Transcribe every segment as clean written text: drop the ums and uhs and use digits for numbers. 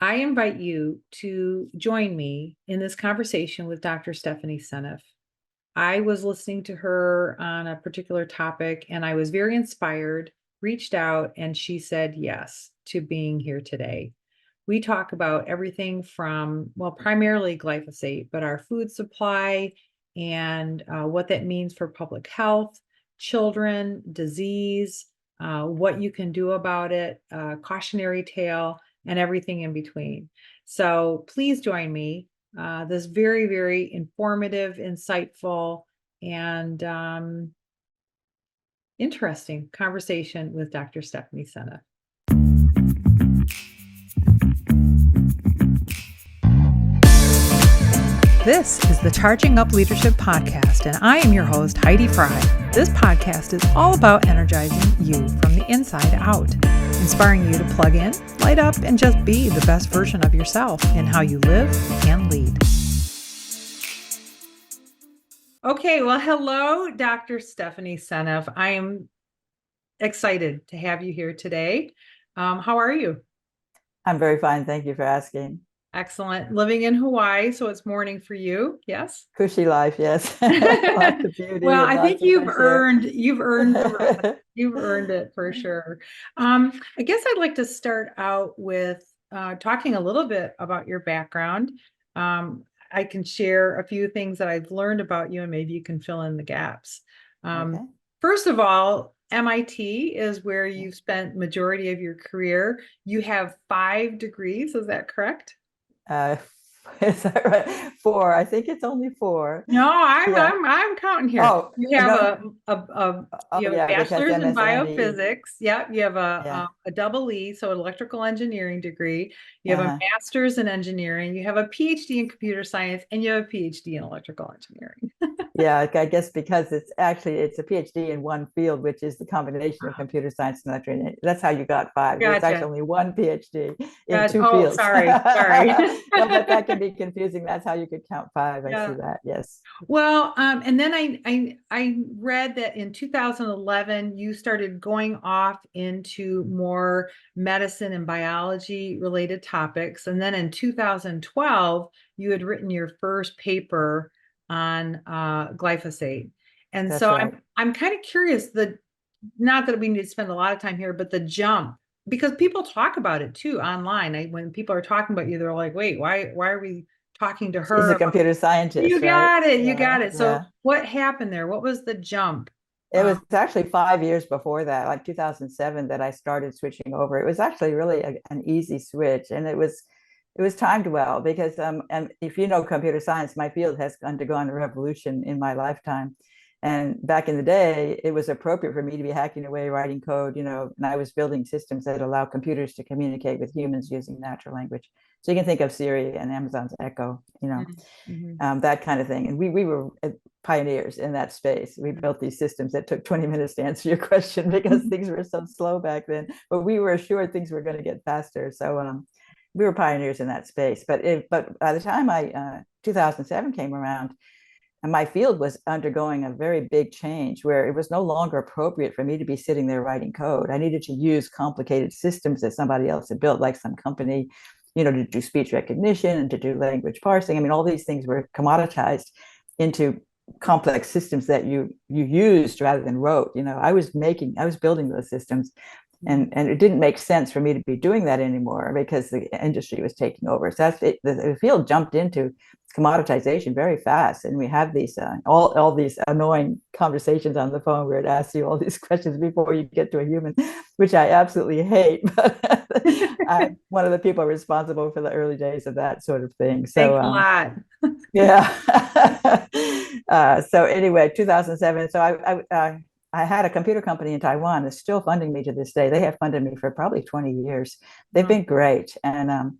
I invite you to join me in this conversation with Dr. Stephanie Seneff. I was listening to her on a particular topic and I was very inspired, reached out, and she said yes to being here today. We talk about everything from, well, primarily glyphosate, but our food supply and what that means for public health, children, disease, what you can do about it, cautionary tale, and everything in between. So please join me. This very, very informative, insightful, and interesting conversation with Dr. Stephanie Seneff. This is the Charging Up Leadership Podcast, and I am your host, Heidi Fry. This podcast is all about energizing you from the inside out, inspiring you to plug in, light up, and just be the best version of yourself in how you live and lead. Okay, well, hello, Dr. Stephanie Seneff. I am excited to have you here today. How are you? I'm very fine. Thank you for asking. Excellent. Living in Hawaii, so it's morning for you. Yes. Cushy life, yes. Lots of beauty. Well, I think you've earned it. it for sure. I guess I'd like to start out with talking a little bit about your background. I can share a few things that I've learned about you, and maybe you can fill in the gaps. Okay. First of all, MIT is where you've spent majority of your career. You have 5 degrees, is that correct? Is that right? 4. I think it's only 4. No, I'm counting here. Oh, you have no. You have a bachelor's in biophysics. Yeah, you have Yeah. a double E, so an electrical engineering degree. You have a master's in engineering. You have a PhD in computer science, and you have a PhD in electrical engineering. Yeah, I guess because it's a PhD in one field, which is the combination of computer science and electrical. That's how you got 5. Gotcha. It's actually only one PhD in Gotcha. 2 Oh, fields. sorry. No, but that can be confusing. That's how you could count 5. I see that. Yes. Well, and then I read that in 2011 you started going off into more medicine and biology related topics, and then in 2012 you had written your first paper on glyphosate. And That's so right. I'm kind of curious, not that we need to spend a lot of time here, but the jump, because people talk about it too online. When people are talking about you, they're like, wait, why are we talking to her? She's a computer scientist. You got right? it. You got it. So what happened there? What was the jump? It was actually 5 years before that, like 2007, that I started switching over. It was actually really an easy switch, and it was timed well because and if you know computer science, my field has undergone a revolution in my lifetime. And back in the day, it was appropriate for me to be hacking away, writing code, and I was building systems that allow computers to communicate with humans using natural language. So you can think of Siri and Amazon's Echo, that kind of thing. And we were pioneers in that space. We built these systems that took 20 minutes to answer your question because things were so slow back then. But we were assured things were going to get faster. So we were pioneers in that space. But by the time 2007 came around, and my field was undergoing a very big change where it was no longer appropriate for me to be sitting there writing code. I needed to use complicated systems that somebody else had built, like some company, to do speech recognition and to do language parsing. I mean, all these things were commoditized into complex systems that you used rather than wrote. I was building those systems. And it didn't make sense for me to be doing that anymore because the industry was taking over. So the field jumped into commoditization very fast, and we have these all these annoying conversations on the phone where it asks you all these questions before you get to a human, which I absolutely hate. But I'm one of the people responsible for the early days of that sort of thing. So thanks a lot. Yeah. So anyway, 2007. So I had a computer company in Taiwan that's still funding me to this day. They have funded me for probably 20 years. They've been great. And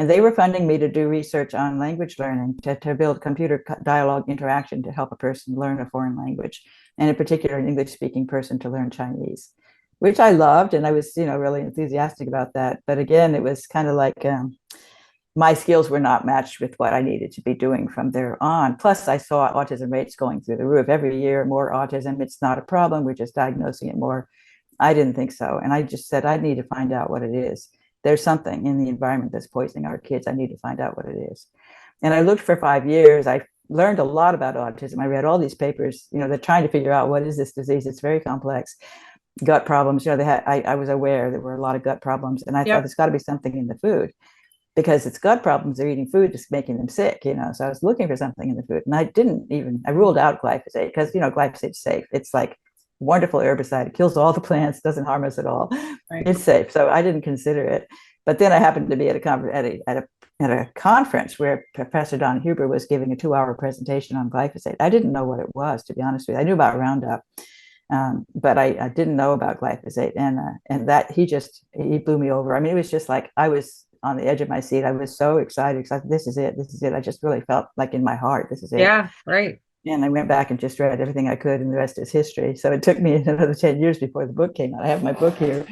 they were funding me to do research on language learning, to build computer dialogue interaction to help a person learn a foreign language, and in particular, an English-speaking person to learn Chinese, which I loved. And I was, really enthusiastic about that. But again, it was kind of like my skills were not matched with what I needed to be doing from there on. Plus, I saw autism rates going through the roof every year, more autism. It's not a problem. We're just diagnosing it more. I didn't think so. And I just said, I need to find out what it is there's something in the environment that's poisoning our kids. I need to find out what it is. And I looked for 5 years. I learned a lot about autism. I read all these papers, they're trying to figure out what is this disease. It's very complex. Gut problems, I was aware there were a lot of gut problems. And I thought there's got to be something in the food, because it's gut problems. They're eating food just making them sick, So I was looking for something in the food, and I ruled out glyphosate, because glyphosate's safe. It's like wonderful herbicide. It kills all the plants, doesn't harm us at all. Right. It's safe. So I didn't consider it. But then I happened to be at a conference where Professor Don Huber was giving a 2-hour presentation on glyphosate. I didn't know what it was, to be honest with you. I knew about Roundup, but I didn't know about glyphosate, and that he blew me over. I mean, it was just like I was on the edge of my seat. I was so excited. This is it. This is it. I just really felt like in my heart, this is it. Yeah, right. And I went back and just read everything I could, and the rest is history. So it took me another 10 years before the book came out. I have my book here,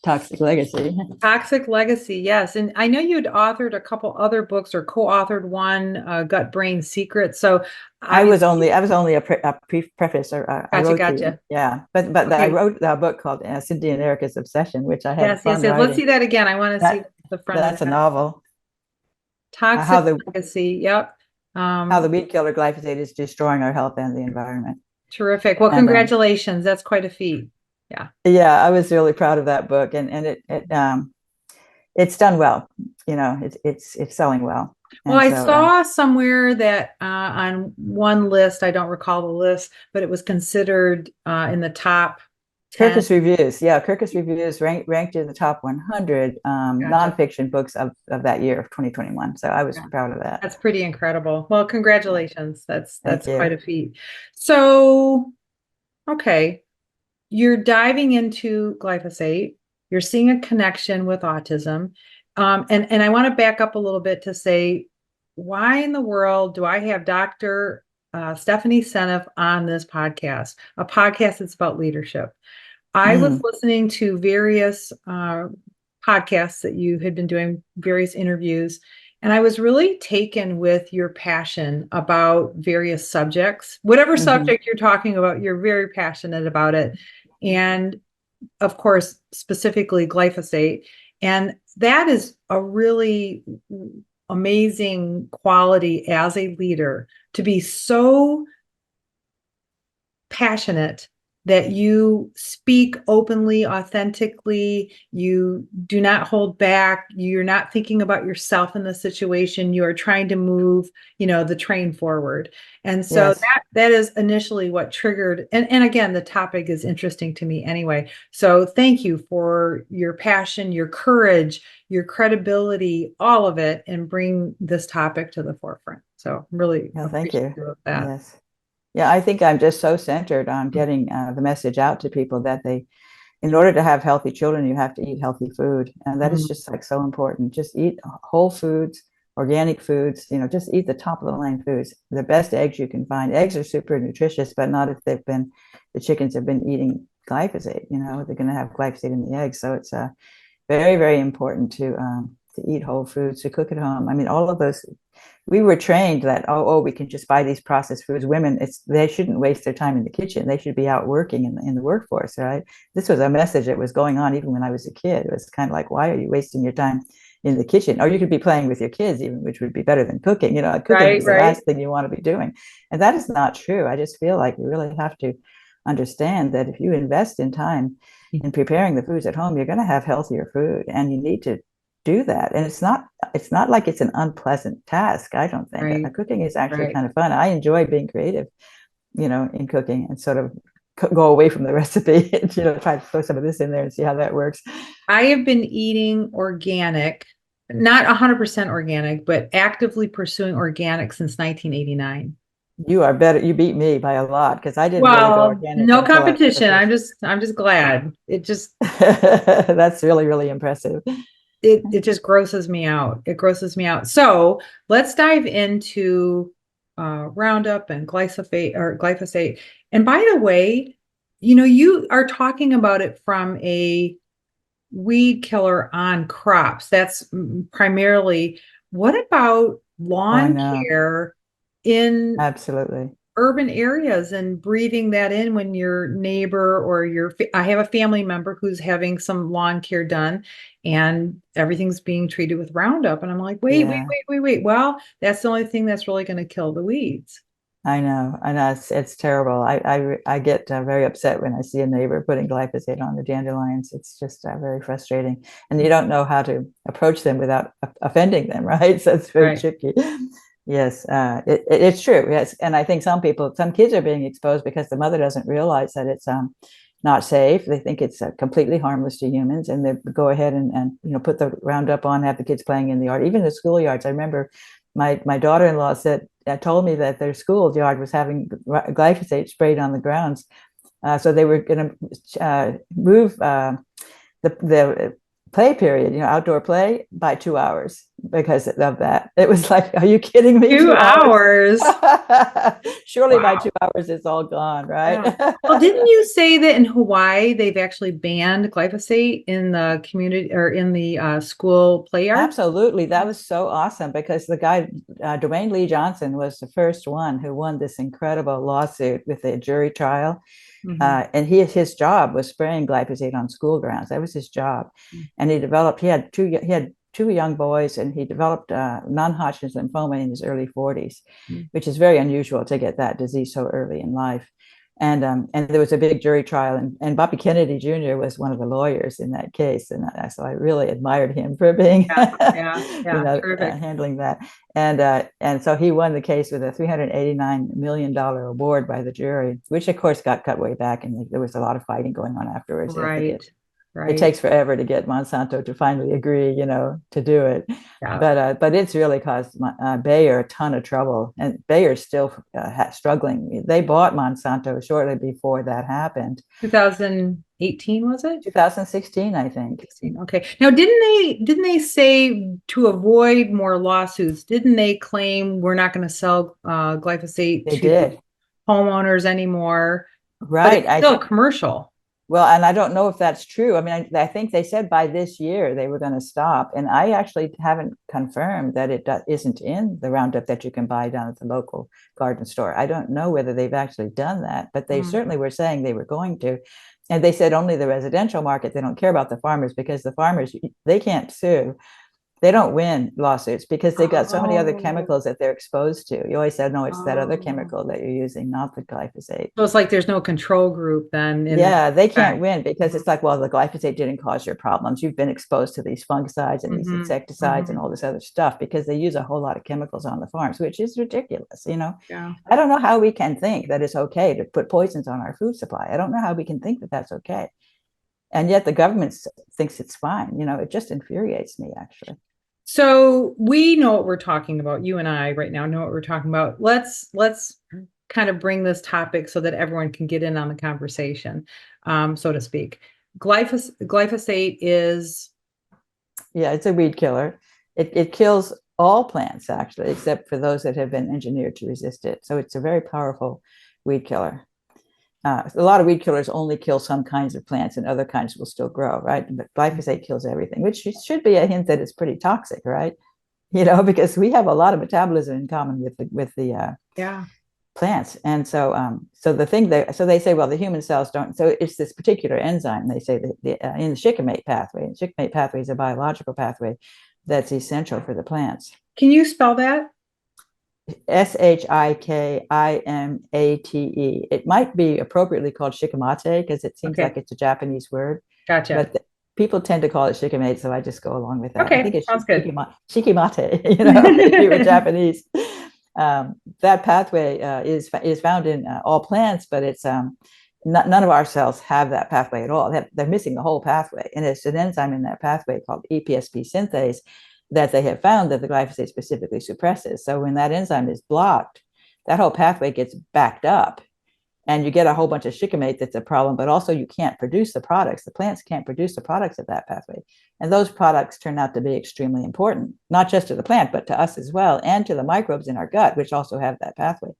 Toxic Legacy. Toxic Legacy, yes. And I know you'd authored a couple other books, or co-authored one, Gut Brain Secret. So I was only a preface, or gotcha, I wrote gotcha. but okay. I wrote a book called Cindy and Erica's Obsession, which I had fun writing. Let's see that again. I want to see the front. That's a novel. Toxic Legacy. Yep. How the weed killer glyphosate is destroying our health and the environment. Terrific. Well, congratulations. That's quite a feat. Yeah. Yeah, I was really proud of that book, and it's done well. It's selling well. Well, I saw somewhere that on one list, I don't recall the list, but it was considered in the top 10. Kirkus Reviews. Yeah, Kirkus Reviews ranked in the top 100 nonfiction books of that year of 2021. So I was proud of that. That's pretty incredible. Well, congratulations. That's quite a feat. So, okay, you're diving into glyphosate. You're seeing a connection with autism. And I want to back up a little bit to say, why in the world do I have Dr. Stephanie Seneff on this podcast, a podcast that's about leadership? I was listening to various podcasts that you had been doing, various interviews, and I was really taken with your passion about various subjects. Whatever subject you're talking about, you're very passionate about it. And of course, specifically glyphosate. And that is a really amazing quality as a leader, to be so passionate that you speak openly, authentically, you do not hold back, you're not thinking about yourself in the situation, you are trying to move, the train forward. And so that is initially what triggered, and again, the topic is interesting to me anyway. So thank you for your passion, your courage, your credibility, all of it, and bring this topic to the forefront. So really, thank you. That. Yes. Yeah, I think I'm just so centered on getting the message out to people that in order to have healthy children, you have to eat healthy food. And that is just like so important. Just eat whole foods, organic foods, just eat the top of the line foods. The best eggs you can find. Eggs are super nutritious, but not if the chickens have been eating glyphosate, they're going to have glyphosate in the eggs. So it's very, very important to eat whole foods, to cook at home. I mean, all of those. We were trained that, we can just buy these processed foods. Women, they shouldn't waste their time in the kitchen. They should be out working in the workforce, right? This was a message that was going on even when I was a kid. It was kind of like, why are you wasting your time in the kitchen? Or you could be playing with your kids, even, which would be better than cooking. Cooking is the last thing you want to be doing. And that is not true. I just feel like we really have to understand that if you invest in time in preparing the foods at home, you're going to have healthier food, and you need to do that. And it's not like it's an unpleasant task. I don't think cooking is actually kind of fun. I enjoy being creative, in cooking, and sort of go away from the recipe and, try to throw some of this in there and see how that works. I have been eating organic, not 100% organic, but actively pursuing organic since 1989. You are better. You beat me by a lot, because I didn't really go organic. No competition. I'm just glad. It just that's really, really impressive. It just grosses me out. It grosses me out. So let's dive into Roundup and glyphosate. And by the way, you are talking about it from a weed killer on crops. That's primarily. What about lawn care Absolutely. urban areas and breathing that in when your neighbor or I have a family member who's having some lawn care done and everything's being treated with Roundup. And I'm like, wait, wait, Yeah. wait, wait, wait. Well, that's the only thing that's really going to kill the weeds. I know, it's terrible. I get very upset when I see a neighbor putting glyphosate on the dandelions. It's just very frustrating, and you don't know how to approach them without offending them, right? So it's very Right. tricky. Yes, it's true. Yes, and I think some kids are being exposed because the mother doesn't realize that it's not safe. They think it's completely harmless to humans, and they go ahead and put the Roundup on, have the kids playing in the yard, even the schoolyards. I remember my daughter-in-law told me that their schoolyard was having glyphosate sprayed on the grounds, so they were going to move the play period, outdoor play, by 2 hours because of that. It was like, are you kidding me? 2 hours? 2 hours. Surely by Wow. 2 hours it's all gone, right? Yeah. Well, didn't you say that in Hawaii they've actually banned glyphosate in the community or in the school play yard? Absolutely. That was so awesome because the guy, Dwayne Lee Johnson, was the first one who won this incredible lawsuit with a jury trial. Mhm. And his job was spraying glyphosate on school grounds. That was his job. And he had two young boys, and he developed non-Hodgkin's lymphoma in his early 40s, Mhm. which is very unusual to get that disease so early in life. And there was a big jury trial, and Bobby Kennedy Jr. was one of the lawyers in that case, and so I really admired him for being, Yeah, yeah, yeah. Terrific. handling that. And so he won the case with a $389 million award by the jury, which of course got cut way back, and there was a lot of fighting going on afterwards. I think Right. it Right. takes forever to get Monsanto to finally agree, to do it. Yeah. But it's really caused Bayer a ton of trouble, and Bayer's still struggling. They bought Monsanto shortly before that happened, 2018 was it? 2016, I think. 16. Okay. Now, didn't they say to avoid more lawsuits, didn't they claim we're not going to sell glyphosate They to did. homeowners anymore, but Right. it's still commercial? Well, and I don't know if that's true. I mean, I think they said by this year they were going to stop. And I actually haven't confirmed that it isn't in the Roundup that you can buy down at the local garden store. I don't know whether they've actually done that, but they Mm. certainly were saying they were going to. And they said only the residential market, they don't care about the farmers because the farmers, they can't sue. They don't win lawsuits because they've got so many other Oh, chemicals that they're exposed to. You always said, no, it's that other oh. chemical that you're using, not the glyphosate. So it's like there's no control group then in that Yeah, they can't respect. win because it's like, well, the glyphosate didn't cause your problems. You've been exposed to these fungicides and these Mm-hmm. insecticides and Mm-hmm. all this other stuff because they use a whole lot of chemicals on the farms, which is ridiculous. Yeah. I don't know how we can think that it's okay to put poisons on our food supply. I don't know how we can think that that's okay. And yet the government thinks it's fine. It just infuriates me, actually. So we know what we're talking about. You and I right now know what we're talking about. Let's kind of bring this topic so that everyone can get in on the conversation, so to speak. Glyphosate is Yeah, it's a weed killer. It kills all plants, actually, except for those that have been engineered to resist it. So it's a very powerful weed killer. A lot of weed killers only kill some kinds of plants and other kinds will still grow, right? But glyphosate kills everything, which should be a hint that it's pretty toxic, right? Because we have a lot of metabolism in common with the yeah. plants. And so they say, well, the human cells don't. So it's this particular enzyme. They say that in the shikimate pathway, and shikimate pathway is a biological pathway that's essential for the plants. Can you spell that? Shikimate. It might be appropriately called shikimate because it seems Okay, like it's a Japanese word, gotcha. but people tend to call it shikimate, so I just go along with that. I think Okay, it's sounds good. shikimate, if you were Japanese. That pathway is found in all plants, but it's none of our cells have that pathway at all. They're missing the whole pathway, and it's an enzyme in that pathway called EPSP synthase that they have found that the glyphosate specifically suppresses. So when that enzyme is blocked, that whole pathway gets backed up, and you get a whole bunch of shikimate that's a problem, but also you can't produce the products. The plants can't produce the products of that pathway. And those products turn out to be extremely important, not just to the plant, but to us as well, and to the microbes in our gut, which also have that pathway.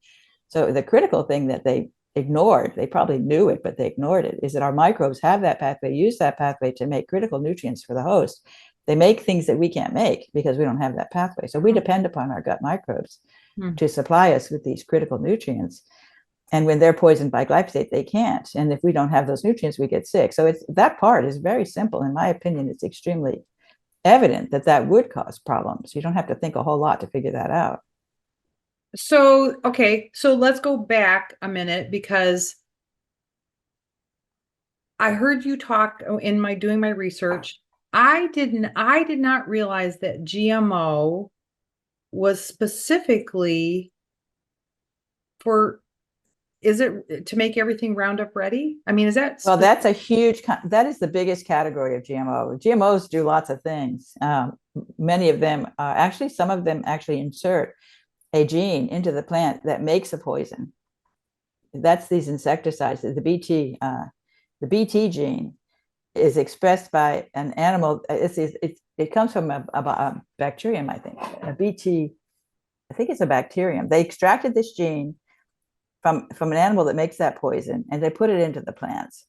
So the critical thing that they ignored, they probably knew it, but they ignored it, is that our microbes have that pathway, use that pathway to make critical nutrients for the host. They make things that we can't make because we don't have that pathway. So we depend upon our gut microbes Hmm. to supply us with these critical nutrients. And when they're poisoned by glyphosate, they can't. And if we don't have those nutrients, we get sick. So it's that part is very simple. In my opinion, it's extremely evident that that would cause problems. You don't have to think a whole lot to figure that out. So, okay, so let's go back a minute because I heard you talk in my doing my research. I did not realize that GMO was specifically for, is it to make everything Roundup ready? I mean, is that Well, that's a huge, that is the biggest category of GMO. GMOs do lots of things. Many of them, actually, some of them actually insert a gene into the plant that makes a poison. That's these insecticides. The BT gene is expressed by an animal. It comes from a bacterium, I think. A BT, I think it's a bacterium. They extracted this gene from an animal that makes that poison, and they put it into the plants.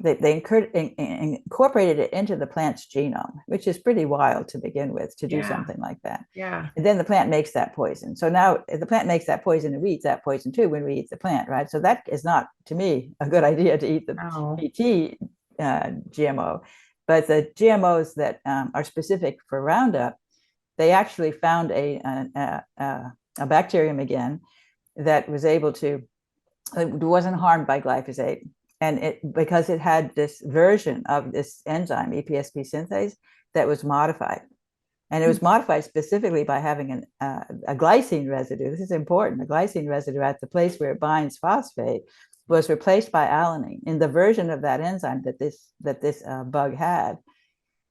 They incorporated it into the plant's genome, which is pretty wild to begin with, to do something like that. Yeah. And then the plant makes that poison. So now the plant makes that poison, and we eat that poison too when we eat the plant, right? So that is not, to me, a good idea to eat the BT GMO. But the GMOs that are specific for Roundup, they actually found a bacterium again that was able to, it wasn't harmed by glyphosate. And because it had this version of this enzyme, EPSP synthase, that was modified. And it was modified specifically by having a glycine residue. This is important. The glycine residue at the place where it binds phosphate was replaced by alanine in the version of that enzyme that this bug had.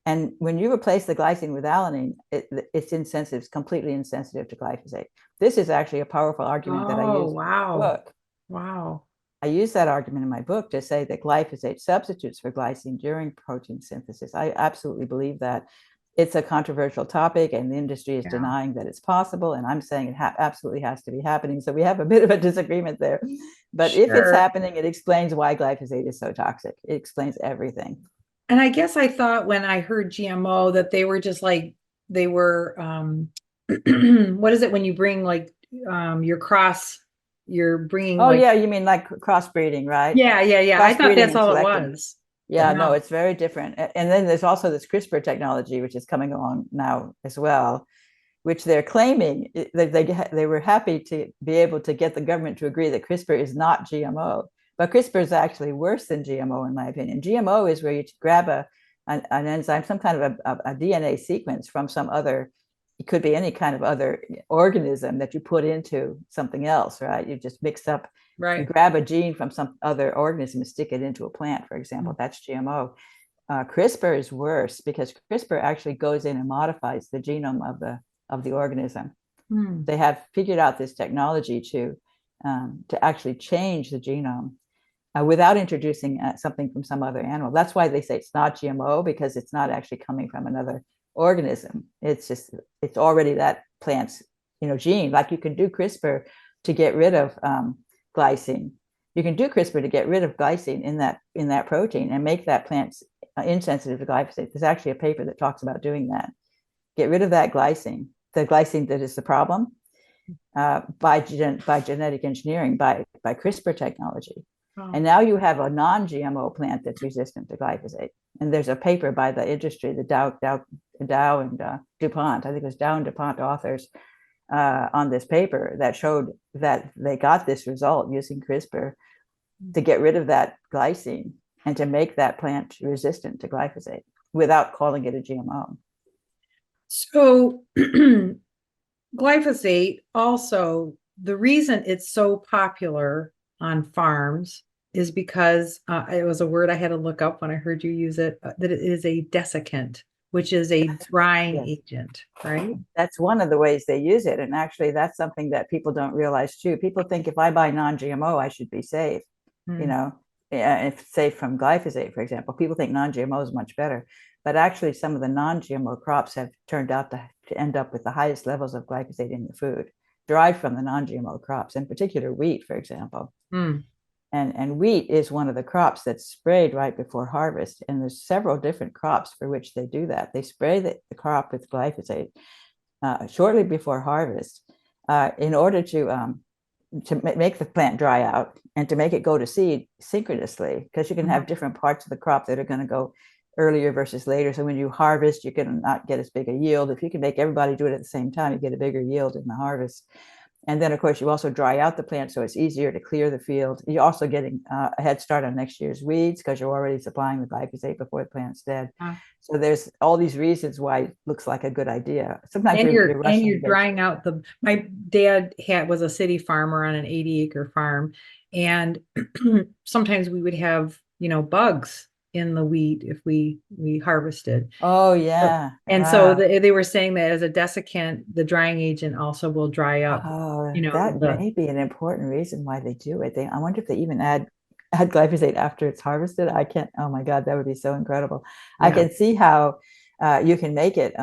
And when you replace the glycine with alanine, it's insensitive, it's completely insensitive to glyphosate. This is actually a powerful argument that I use in the book. Wow. I use that argument in my book to say that glyphosate substitutes for glycine during protein synthesis. I absolutely believe that. It's a controversial topic, and the industry is denying that it's possible. And I'm saying it absolutely has to be happening. So we have a bit of a disagreement there. But if it's happening, it explains why glyphosate is so toxic. It explains everything. And I guess I thought when I heard GMO that they were just like, they were, what is it when you bring like your cross, you're bringing yeah, you mean like crossbreeding, right? Yeah. I thought that's all it was. Yeah, no, it's very different. And then there's also this CRISPR technology, which is coming along now as well, which they're claiming that they were happy to be able to get the government to agree that CRISPR is not GMO. But CRISPR is actually worse than GMO, in my opinion. GMO is where you grab an enzyme, some kind of a DNA sequence from some other, it could be any kind of other organism that you put into something else, right? You just mix up, you grab a gene from some other organism and stick it into a plant, for example. That's GMO. CRISPR is worse because CRISPR actually goes in and modifies the genome of the organism. They have figured out this technology to actually change the genome without introducing something from some other animal. That's why they say it's not GMO, because it's not actually coming from another organism. It's already that plant's gene. Like you can do CRISPR to get rid of glycine. You can do CRISPR to get rid of glycine in that protein and make that plant insensitive to glyphosate. There's actually a paper that talks about doing that. Get rid of that glycine, the glycine that is the problem, by genetic engineering, by CRISPR technology. And now you have a non-GMO plant that's resistant to glyphosate. And there's a paper by the industry, the Dow and DuPont, I think it was Dow and DuPont authors on this paper that showed that they got this result using CRISPR to get rid of that glycine and to make that plant resistant to glyphosate without calling it a GMO. So glyphosate also, the reason it's so popular on farms is because it was a word I had to look up when I heard you use it, that it is a desiccant, which is a drying agent, right? That's one of the ways they use it. And actually, that's something that people don't realize too. People think if I buy non-GMO, I should be safe, if safe from glyphosate, for example. People think non-GMO is much better. But actually, some of the non-GMO crops have turned out to end up with the highest levels of glyphosate in the food, derived from the non-GMO crops, in particular wheat, for example. And wheat is one of the crops that's sprayed right before harvest. And there's several different crops for which they do that. They spray the crop with glyphosate shortly before harvest in order to make the plant dry out and to make it go to seed synchronously, because you can have different parts of the crop that are going to go earlier versus later. So when you harvest, you're going to not get as big a yield. If you can make everybody do it at the same time, you get a bigger yield in the harvest. And then, of course, you also dry out the plant, so it's easier to clear the field. You're also getting a head start on next year's weeds because you're already supplying the glyphosate before the plant's dead. So there's all these reasons why it looks like a good idea. Sometimes you're rushing. And you're drying out the. My dad was a city farmer on an 80-acre farm, and sometimes we would have bugs in the wheat if we harvested. Oh yeah. And wow. so they were saying that as a desiccant, the drying agent also will dry up. Oh, that may be an important reason why they do it. I wonder if they even add glyphosate after it's harvested. I can't. Oh my God, that would be so incredible. Yeah. I can see how you can make it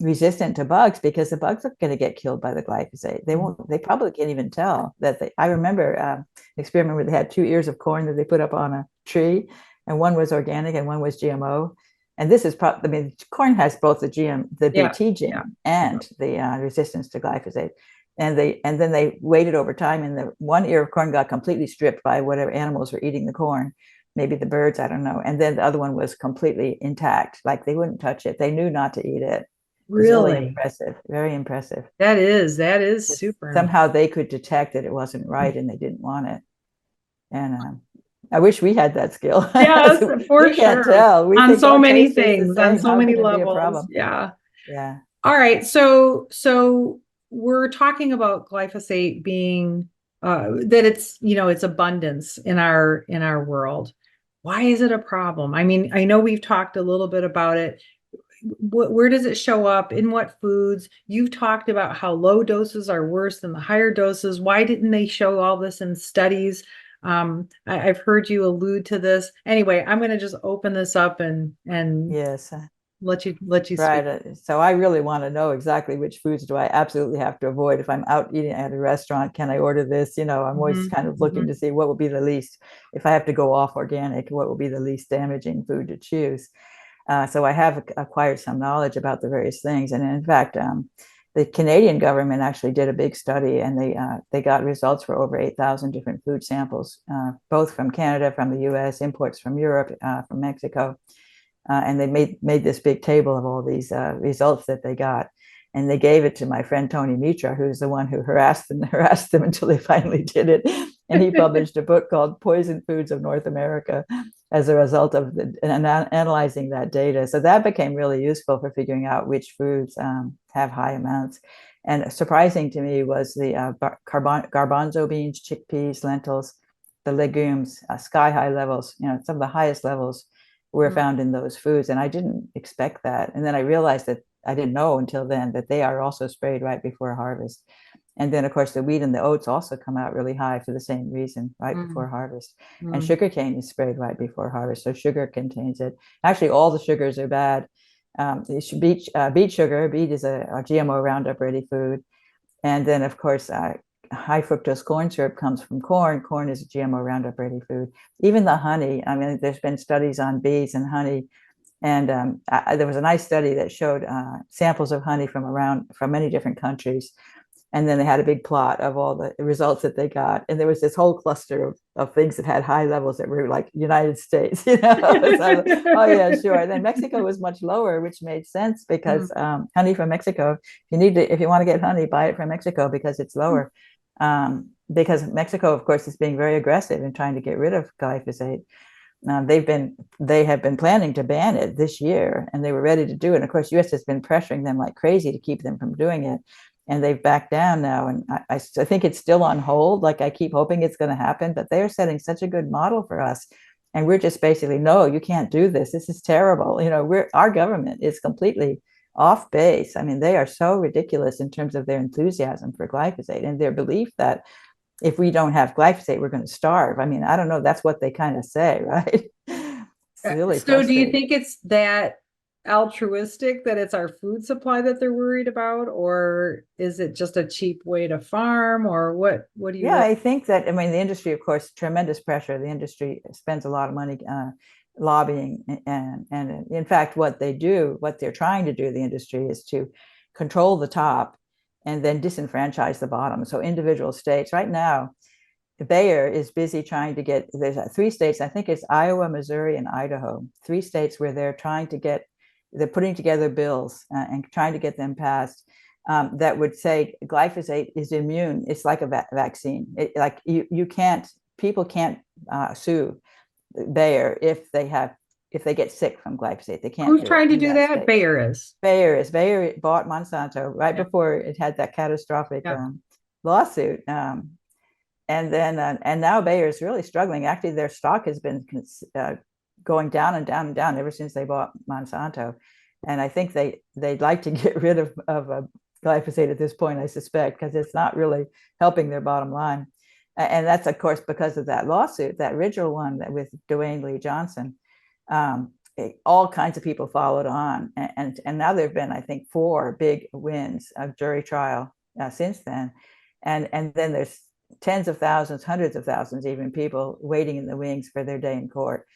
resistant to bugs, because the bugs are going to get killed by the glyphosate. They won't. They probably can't even tell that. I remember an experiment where they had 2 ears of corn that they put up on a tree, and one was organic and one was GMO. And this is probably, I mean, corn has both the Bt gene and the resistance to glyphosate. And then they waited over time, and the one ear of corn got completely stripped by whatever animals were eating the corn, maybe the birds, I don't know. And then the other one was completely intact, like they wouldn't touch it. They knew not to eat it. Really impressive, very impressive. That is super. Somehow they could detect that it wasn't right and they didn't want it. And I wish we had that skill. Yes, for we can't tell. We on so many things, on so many levels. Yeah. All right. So we're talking about glyphosate being that it's it's abundance in our world. Why is it a problem? I mean, I know we've talked a little bit about it. Where does it show up? In what foods? You've talked about how low doses are worse than the higher doses. Why didn't they show all this in studies? I've heard you allude to this. Anyway, I'm going to just open this up and yes, let you right. Speak. So I really want to know exactly which foods do I absolutely have to avoid. If I'm out eating at a restaurant, can I order this? I'm always kind of looking to see what will be the least, if I have to go off organic, what will be the least damaging food to choose. So I have acquired some knowledge about the various things. And in fact, the Canadian government actually did a big study, and they got results for over 8,000 different food samples, both from Canada, from the US, imports from Europe, from Mexico. And they made this big table of all these results that they got. And they gave it to my friend Tony Mitra, who's the one who harassed them until they finally did it. And he published a book called Poison Foods of North America as a result of analyzing that data. So that became really useful for figuring out which foods have high amounts. And surprising to me was the garbanzo beans, chickpeas, lentils, the legumes, sky high levels, some of the highest levels were found in those foods. And I didn't expect that. And then I realized that I didn't know until then that they are also sprayed right before harvest. And then, of course, the wheat and the oats also come out really high for the same reason, right before harvest. And sugarcane is sprayed right before harvest. So sugar contains it. Actually, all the sugars are bad. Beet sugar, beet is a GMO Roundup ready food. And then, of course, high fructose corn syrup comes from corn. Corn is a GMO Roundup ready food. Even the honey, I mean, there's been studies on bees and honey. And there was a nice study that showed samples of honey from many different countries. And then they had a big plot of all the results that they got. And there was this whole cluster of things that had high levels that were like United States, So oh yeah, sure. And then Mexico was much lower, which made sense because honey from Mexico, if you want to get honey, buy it from Mexico because it's lower. Because Mexico, of course, is being very aggressive in trying to get rid of glyphosate. They have been planning to ban it this year, and they were ready to do it. And of course, US has been pressuring them like crazy to keep them from doing it. And they've backed down now. And I think it's still on hold. Like I keep hoping it's going to happen, but they're setting such a good model for us. And we're just basically, no, you can't do this. This is terrible. Our government is completely off base. I mean, they are so ridiculous in terms of their enthusiasm for glyphosate and their belief that if we don't have glyphosate, we're going to starve. I mean, I don't know. That's what they kind of say, right? Really so do you think it's that altruistic that it's our food supply that they're worried about, or is it just a cheap way to farm, or what do you I think that, I mean, the industry, of course, tremendous pressure. The industry spends a lot of money lobbying, and in fact what they're trying to do, the industry, is to control the top and then disenfranchise the bottom. So individual states right now, Bayer is busy trying to get, there's 3 states, I think it's Iowa, Missouri, and Idaho, 3 states where they're trying to get, they're putting together bills and trying to get them passed that would say glyphosate is immune. It's like a vaccine. Like you can't, people can't sue Bayer if they get sick from glyphosate. They can't Who's do it trying to in do that that? state. Bayer is. Bayer bought Monsanto right before it had that catastrophic lawsuit. And then and now Bayer is really struggling. Actually, their stock has been going down and down and down ever since they bought Monsanto. And I think they'd like to get rid of glyphosate at this point, I suspect, because it's not really helping their bottom line. And that's, of course, because of that lawsuit, that original one with Dwayne Lee Johnson. All kinds of people followed on. And now there have been, I think, 4 big wins of jury trial since then. And then there's tens of thousands, hundreds of thousands, even people waiting in the wings for their day in court.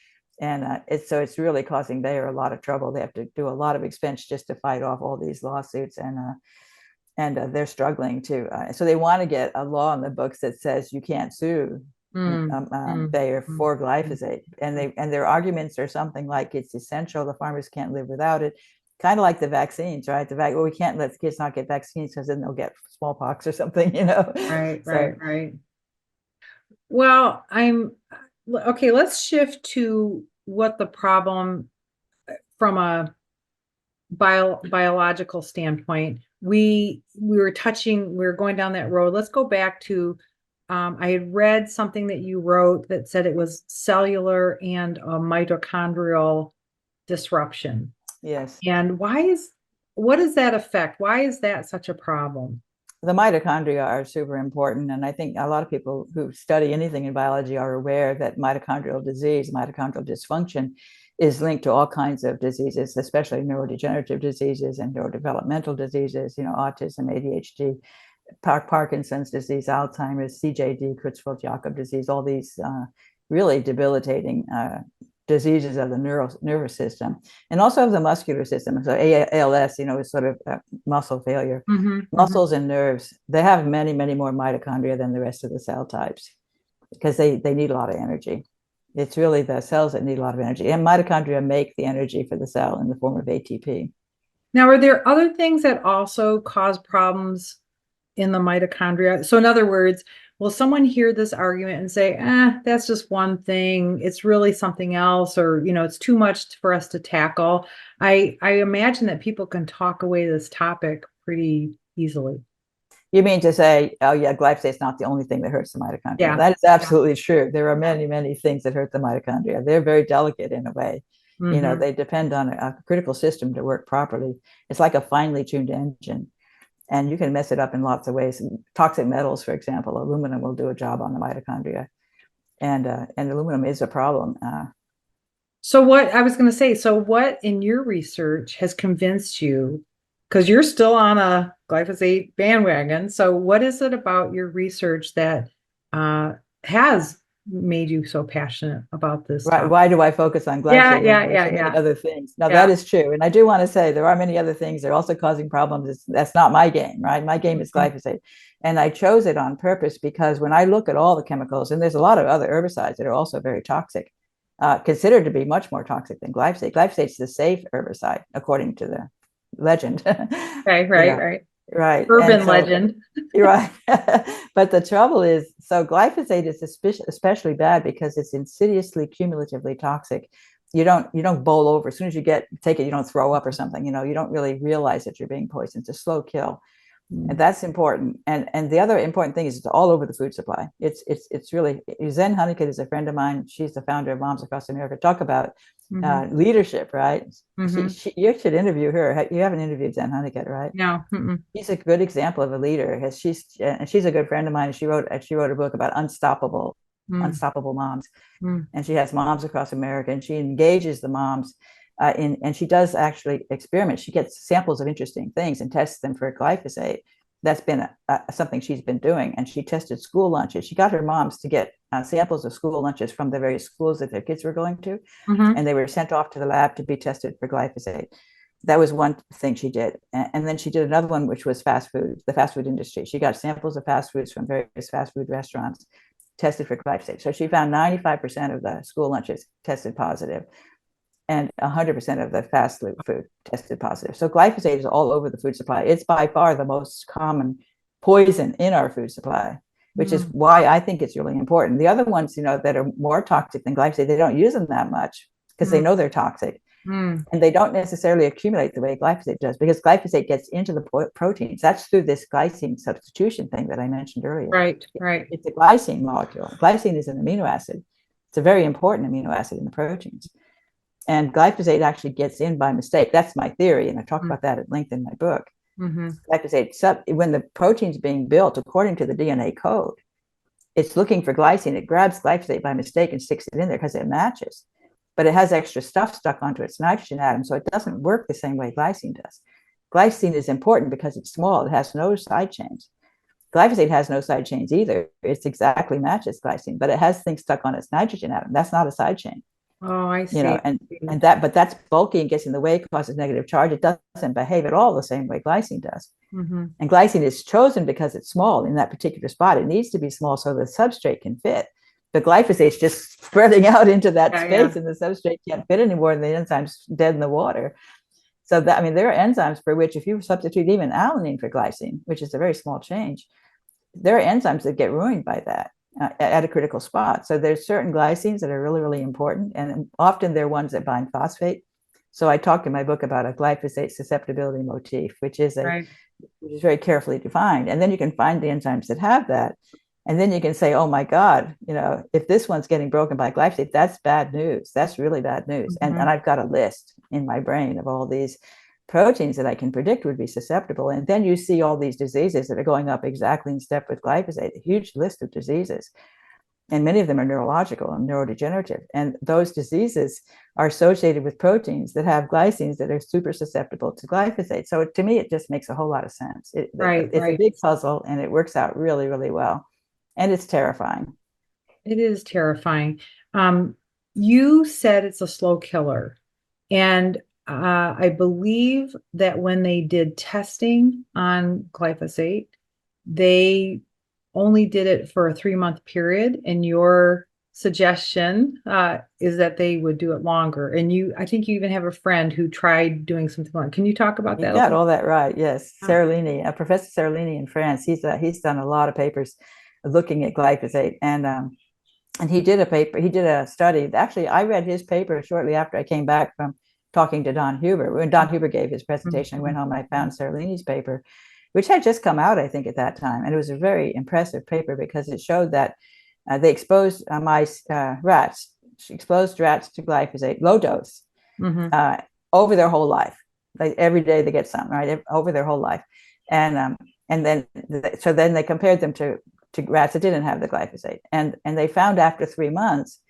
And it's really causing Bayer a lot of trouble. They have to do a lot of expense just to fight off all these lawsuits, and they're struggling to. So they want to get a law in the books that says you can't sue Bayer for glyphosate, and their arguments are something like it's essential. The farmers can't live without it. Kind of like the vaccines, right? Well, we can't let kids not get vaccines because then they'll get smallpox or something, you know? Right. Well, okay. Let's shift to what the problem from a biological standpoint. We were going down that road. Let's go back to, I had read something that you wrote that said it was cellular and a mitochondrial disruption. Yes. And what does that affect? Why is that such a problem? The mitochondria are super important. And I think a lot of people who study anything in biology are aware that mitochondrial disease, mitochondrial dysfunction is linked to all kinds of diseases, especially neurodegenerative diseases and neurodevelopmental diseases, autism, ADHD, Parkinson's disease, Alzheimer's, CJD, Creutzfeldt-Jakob disease, all these really debilitating diseases of the nervous system, and also of the muscular system. So ALS, is sort of muscle failure. Muscles and nerves, they have many, many more mitochondria than the rest of the cell types because they need a lot of energy. It's really the cells that need a lot of energy, and mitochondria make the energy for the cell in the form of ATP. Now, are there other things that also cause problems in the mitochondria? So in other words, will someone hear this argument and say, that's just one thing, it's really something else, or, it's too much for us to tackle? I imagine that people can talk away this topic pretty easily. You mean to say, oh yeah, glyphosate is not the only thing that hurts the mitochondria? Yeah. That is absolutely true. There are many, many things that hurt the mitochondria. They're very delicate in a way. They depend on a critical system to work properly. It's like a finely tuned engine. And you can mess it up in lots of ways. Toxic metals, for example, aluminum will do a job on the mitochondria, and aluminum is a problem. So what I was going to say, what in your research has convinced you, because you're still on a glyphosate bandwagon, so what is it about your research that has made you so passionate about this right topic? Why do I focus on glyphosate? Yeah. Other things. Now that is true, and I do want to say there are many other things that are also causing problems. That's not my game, right? My game is glyphosate, and I chose it on purpose because when I look at all the chemicals, and there's a lot of other herbicides that are also very toxic, considered to be much more toxic than glyphosate. Glyphosate's the safe herbicide according to the legend. Right. Urban legend. You're right. But the trouble is, so glyphosate is especially bad because it's insidiously, cumulatively toxic. You don't bowl over. As soon as you take it, you don't throw up or something. You don't really realize that you're being poisoned. It's a slow kill. And that's important. And the other important thing is it's all over the food supply. It's really, Zen Honeycutt is a friend of mine. She's the founder of Moms Across America. Talk about leadership, right? You should interview her. You haven't interviewed Zen Honeycutt, right? No. She's a good example of a leader. She's a good friend of mine. She wrote a book about unstoppable moms, and she has Moms Across America, and she engages the moms and she does actually experiments. She gets samples of interesting things and tests them for glyphosate. That's been something she's been doing. And she tested school lunches. She got her moms to get samples of school lunches from the various schools that their kids were going to, and they were sent off to the lab to be tested for glyphosate. That was one thing she did. And then she did another one, which was fast food, the fast food industry. She got samples of fast foods from various fast food restaurants, tested for glyphosate. So she found 95% of the school lunches tested positive, and 100% of the fast food tested positive. So glyphosate is all over the food supply. It's by far the most common poison in our food supply, which is why I think it's really important. The other ones, that are more toxic than glyphosate, they don't use them that much because they know they're toxic. And they don't necessarily accumulate the way glyphosate does, because glyphosate gets into the proteins. That's through this glycine substitution thing that I mentioned earlier. Right. It's a glycine molecule. Glycine is an amino acid. It's a very important amino acid in the proteins. And glyphosate actually gets in by mistake. That's my theory, and I talk about that at length in my book. Glyphosate, when the protein's being built according to the DNA code, it's looking for glycine. It grabs glyphosate by mistake and sticks it in there because it matches. But it has extra stuff stuck onto its nitrogen atom, so it doesn't work the same way glycine does. Glycine is important because it's small. It has no side chains. Glyphosate has no side chains either. It exactly matches glycine, but it has things stuck on its nitrogen atom. That's not a side chain. Oh, I see. But that's bulky and gets in the way, causes negative charge. It doesn't behave at all the same way glycine does. And glycine is chosen because it's small in that particular spot. It needs to be small so the substrate can fit. The glyphosate's just spreading out into that space, and the substrate can't fit anymore, and the enzyme's dead in the water. So there are enzymes for which, if you substitute even alanine for glycine, which is a very small change, there are enzymes that get ruined by that at a critical spot. So there's certain glycines that are really, really important, and often they're ones that bind phosphate. So I talk in my book about a glyphosate susceptibility motif, which is which is very carefully defined. And then you can find the enzymes that have that. And then you can say, oh my God, if this one's getting broken by glyphosate, that's bad news. That's really bad news. And I've got a list in my brain of all these proteins that I can predict would be susceptible. And then you see all these diseases that are going up exactly in step with glyphosate, a huge list of diseases. And many of them are neurological and neurodegenerative. And those diseases are associated with proteins that have glycines that are super susceptible to glyphosate. So to me, it just makes a whole lot of sense. It's a big puzzle, and it works out really, really well. And it's terrifying. It is terrifying. You said it's a slow killer. And I believe that when they did testing on glyphosate, they only did it for a 3-month period. And your suggestion is that they would do it longer. And I think you even have a friend who tried doing something like. Can you talk about that? You got all that right. Yes, Seralini, Professor Seralini in France. He's done a lot of papers looking at glyphosate, and he did a study. Actually, I read his paper shortly after I came back from talking to Don Huber. When Don Huber gave his presentation, I went home, I found Seralini's paper, which had just come out, I think, at that time. And it was a very impressive paper because it showed that they exposed rats to glyphosate, low dose, over their whole life. Like every day they get some, right, over their whole life. And then they compared them to rats that didn't have the glyphosate. And they found after 3 months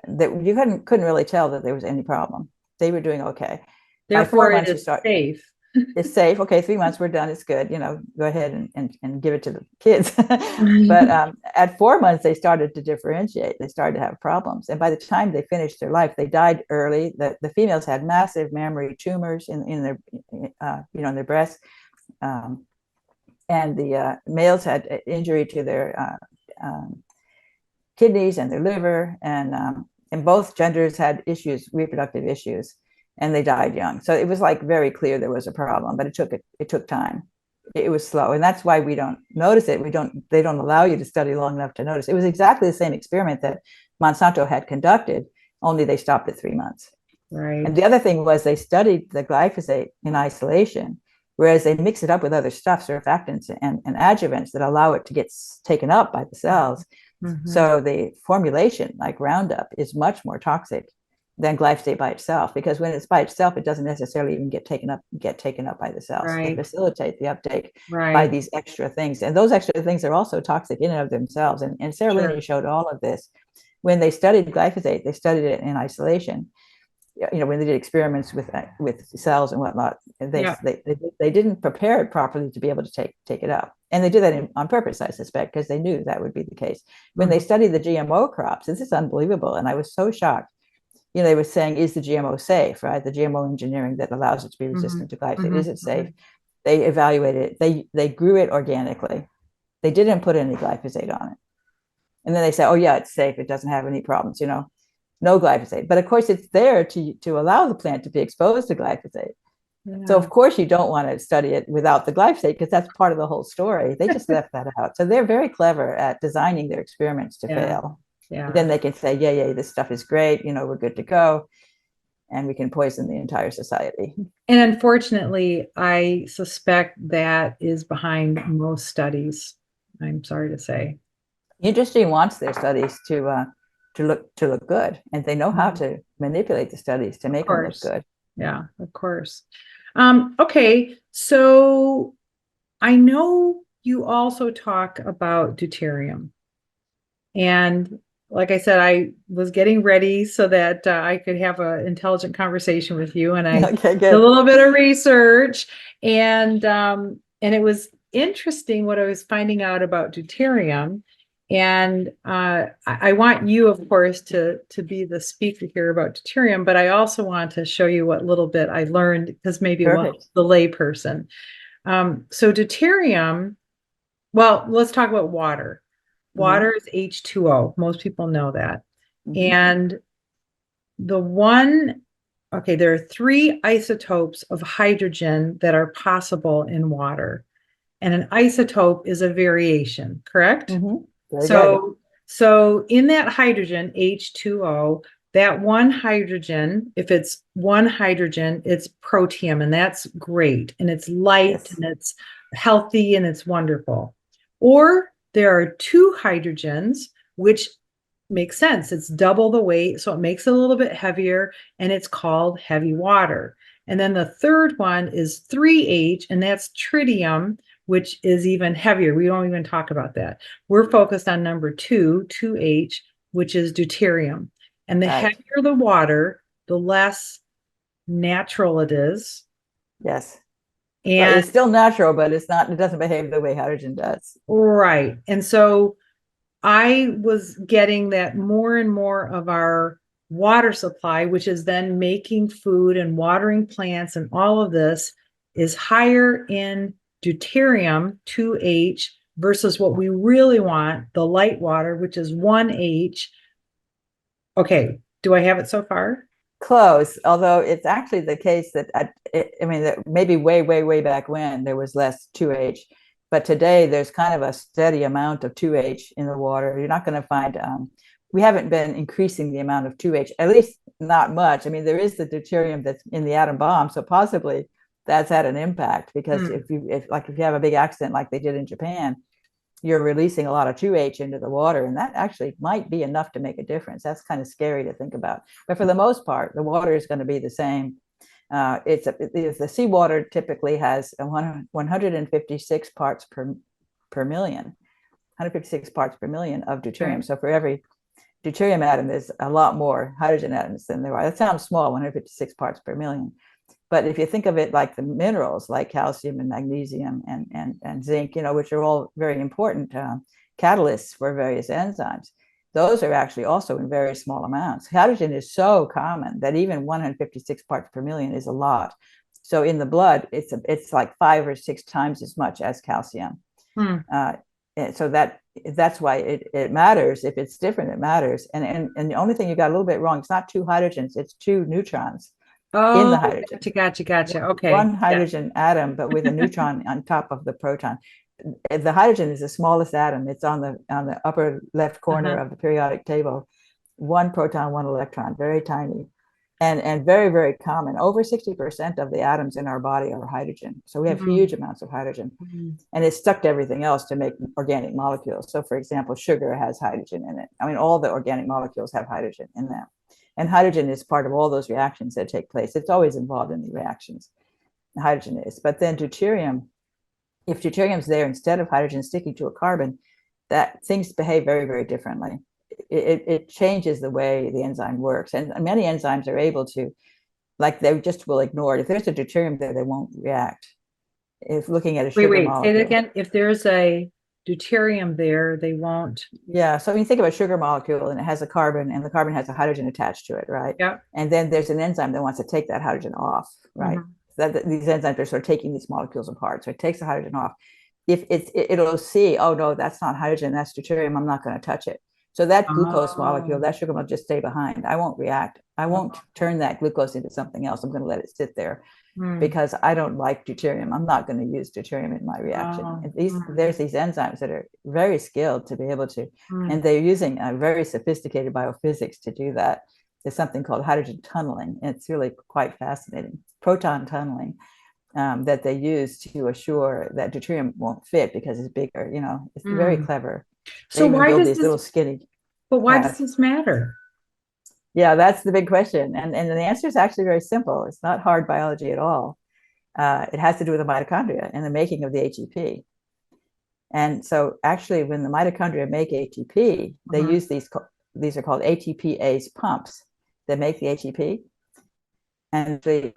that you couldn't really tell that there was any problem. They were doing okay. Therefore, it is safe. It's safe. Okay, 3 months, we're done. It's good. Go ahead and give it to the kids. But at 4 months, they started to differentiate. They started to have problems. And by the time they finished their life, they died early. The females had massive mammary tumors in their, in their breasts. And the males had injury to their kidneys and their liver, and both genders had reproductive issues, and they died young. So it was very clear there was a problem, but it took time. It was slow, and that's why we don't notice it. They don't allow you to study long enough to notice. It was exactly the same experiment that Monsanto had conducted, only they stopped at 3 months. Right. And the other thing was they studied the glyphosate in isolation, whereas they mix it up with other stuff, surfactants and adjuvants that allow it to get taken up by the cells. So the formulation, like Roundup, is much more toxic than glyphosate by itself, because when it's by itself, it doesn't necessarily even get taken up by the cells. Right. They facilitate the uptake Right. by these extra things. And those extra things are also toxic in and of themselves. And Seralini showed all of this. When they studied glyphosate, they studied it in isolation. When they did experiments with cells and whatnot, they didn't prepare it properly to be able to take it up. And they did that on purpose, I suspect, because they knew that would be the case. When they studied the GMO crops, this is unbelievable. And I was so shocked. they were saying, is the GMO safe, right? The GMO engineering that allows it to be resistant to glyphosate, is it safe? They evaluated it. They grew it organically. They didn't put any glyphosate on it. And then they say, oh yeah, it's safe. It doesn't have any problems, no glyphosate. But of course, it's there to allow the plant to be exposed to glyphosate. Yeah. So of course you don't want to study it without the glyphosate, because that's part of the whole story. They just left that out. So they're very clever at designing their experiments to fail. Yeah. And then they can say, yeah, this stuff is great. We're good to go. And we can poison the entire society. And unfortunately, I suspect that is behind most studies. I'm sorry to say. The industry wants their studies to look good, and they know how to manipulate the studies to make them look good. Yeah, of course. Okay, so I know you also talk about deuterium, and like I said, I was getting ready so that I could have an intelligent conversation with you, and I did a little bit of research, and it was interesting what I was finding out about deuterium. And I want you, of course, to be the speaker here about deuterium, but I also want to show you what little bit I learned, because maybe it will the lay person. So deuterium, well, let's talk about water. Water is H2O. Most people know that. And there are 3 isotopes of hydrogen that are possible in water. And an isotope is a variation, correct? So in that hydrogen, H2O, that one hydrogen, if it's one hydrogen, it's protium, and that's great. And it's light, and it's healthy, and it's wonderful. Or there are 2 hydrogens, which makes sense. It's double the weight, so it makes it a little bit heavier, and it's called heavy water. And then the third one is 3H, and that's tritium, which is even heavier. We don't even talk about that. We're focused on number 2, 2H, which is deuterium. And the heavier the water, the less natural it is. Yes. And it's still natural, but it doesn't behave the way hydrogen does. Right. And so I was getting that more and more of our water supply, which is then making food and watering plants and all of this, is higher in deuterium, 2H, versus what we really want, the light water, which is 1H. Okay, do I have it so far? Close, although it's actually the case that, that maybe way back when there was less 2H, but today there's kind of a steady amount of 2H in the water. You're not going to find, we haven't been increasing the amount of 2H, at least not much. I mean, there is the deuterium that's in the atom bomb, so possibly that's had an impact, because if you have a big accident like they did in Japan, you're releasing a lot of 2H into the water, and that actually might be enough to make a difference. That's kind of scary to think about. But for the most part, the water is going to be the same. The seawater typically has 156 parts per million, 156 parts per million of deuterium. So for every deuterium atom, there's a lot more hydrogen atoms than there are. That sounds small, 156 parts per million. But if you think of it like the minerals, like calcium and magnesium and zinc, which are all very important catalysts for various enzymes, those are actually also in very small amounts. Hydrogen is so common that even 156 parts per million is a lot. So in the blood, it's like 5 or 6 times as much as calcium. So that's why it matters. If it's different, it matters. And the only thing you got a little bit wrong, it's not 2 hydrogens, it's 2 neutrons. In the hydrogen. Gotcha. Okay. One hydrogen atom, but with a neutron on top of the proton. The hydrogen is the smallest atom. It's on the upper left corner of the periodic table. 1 proton, 1 electron, very tiny, and very, very common. Over 60% of the atoms in our body are hydrogen. So we have huge amounts of hydrogen, and it's stuck to everything else to make organic molecules. So for example, sugar has hydrogen in it. I mean, all the organic molecules have hydrogen in them. And hydrogen is part of all those reactions that take place. It's always involved in the reactions. Hydrogen is. But then deuterium, if deuterium's there instead of hydrogen sticking to a carbon, that things behave very, very differently. It changes the way the enzyme works. And many enzymes are able to, like, they just will ignore it. If there's a deuterium there, they won't react. If looking at a sugar molecule. Say it again. If there's a deuterium there, they won't. Yeah. So when you think of a sugar molecule and it has a carbon and the carbon has a hydrogen attached to it, right? Yeah. And then there's an enzyme that wants to take that hydrogen off, right? These enzymes are sort of taking these molecules apart. So it takes the hydrogen off. If it'll see, oh no, that's not hydrogen, that's deuterium, I'm not going to touch it. So that glucose molecule, that sugar will just stay behind. I won't react. I won't turn that glucose into something else. I'm going to let it sit there because I don't like deuterium. I'm not going to use deuterium in my reaction. There's these enzymes that are very skilled to be able to, and they're using a very sophisticated biophysics to do that. There's something called hydrogen tunneling, and it's really quite fascinating. Proton tunneling. That they use to assure that deuterium won't fit because it's bigger. You know, it's very clever. So why does these little skinny? But why does this matter? Yeah, that's the big question, and the answer is actually very simple. It's not hard biology at all. It has to do with the mitochondria and the making of the ATP. And so, actually, when the mitochondria make ATP, they use these. These are called ATPase pumps that make the ATP, and they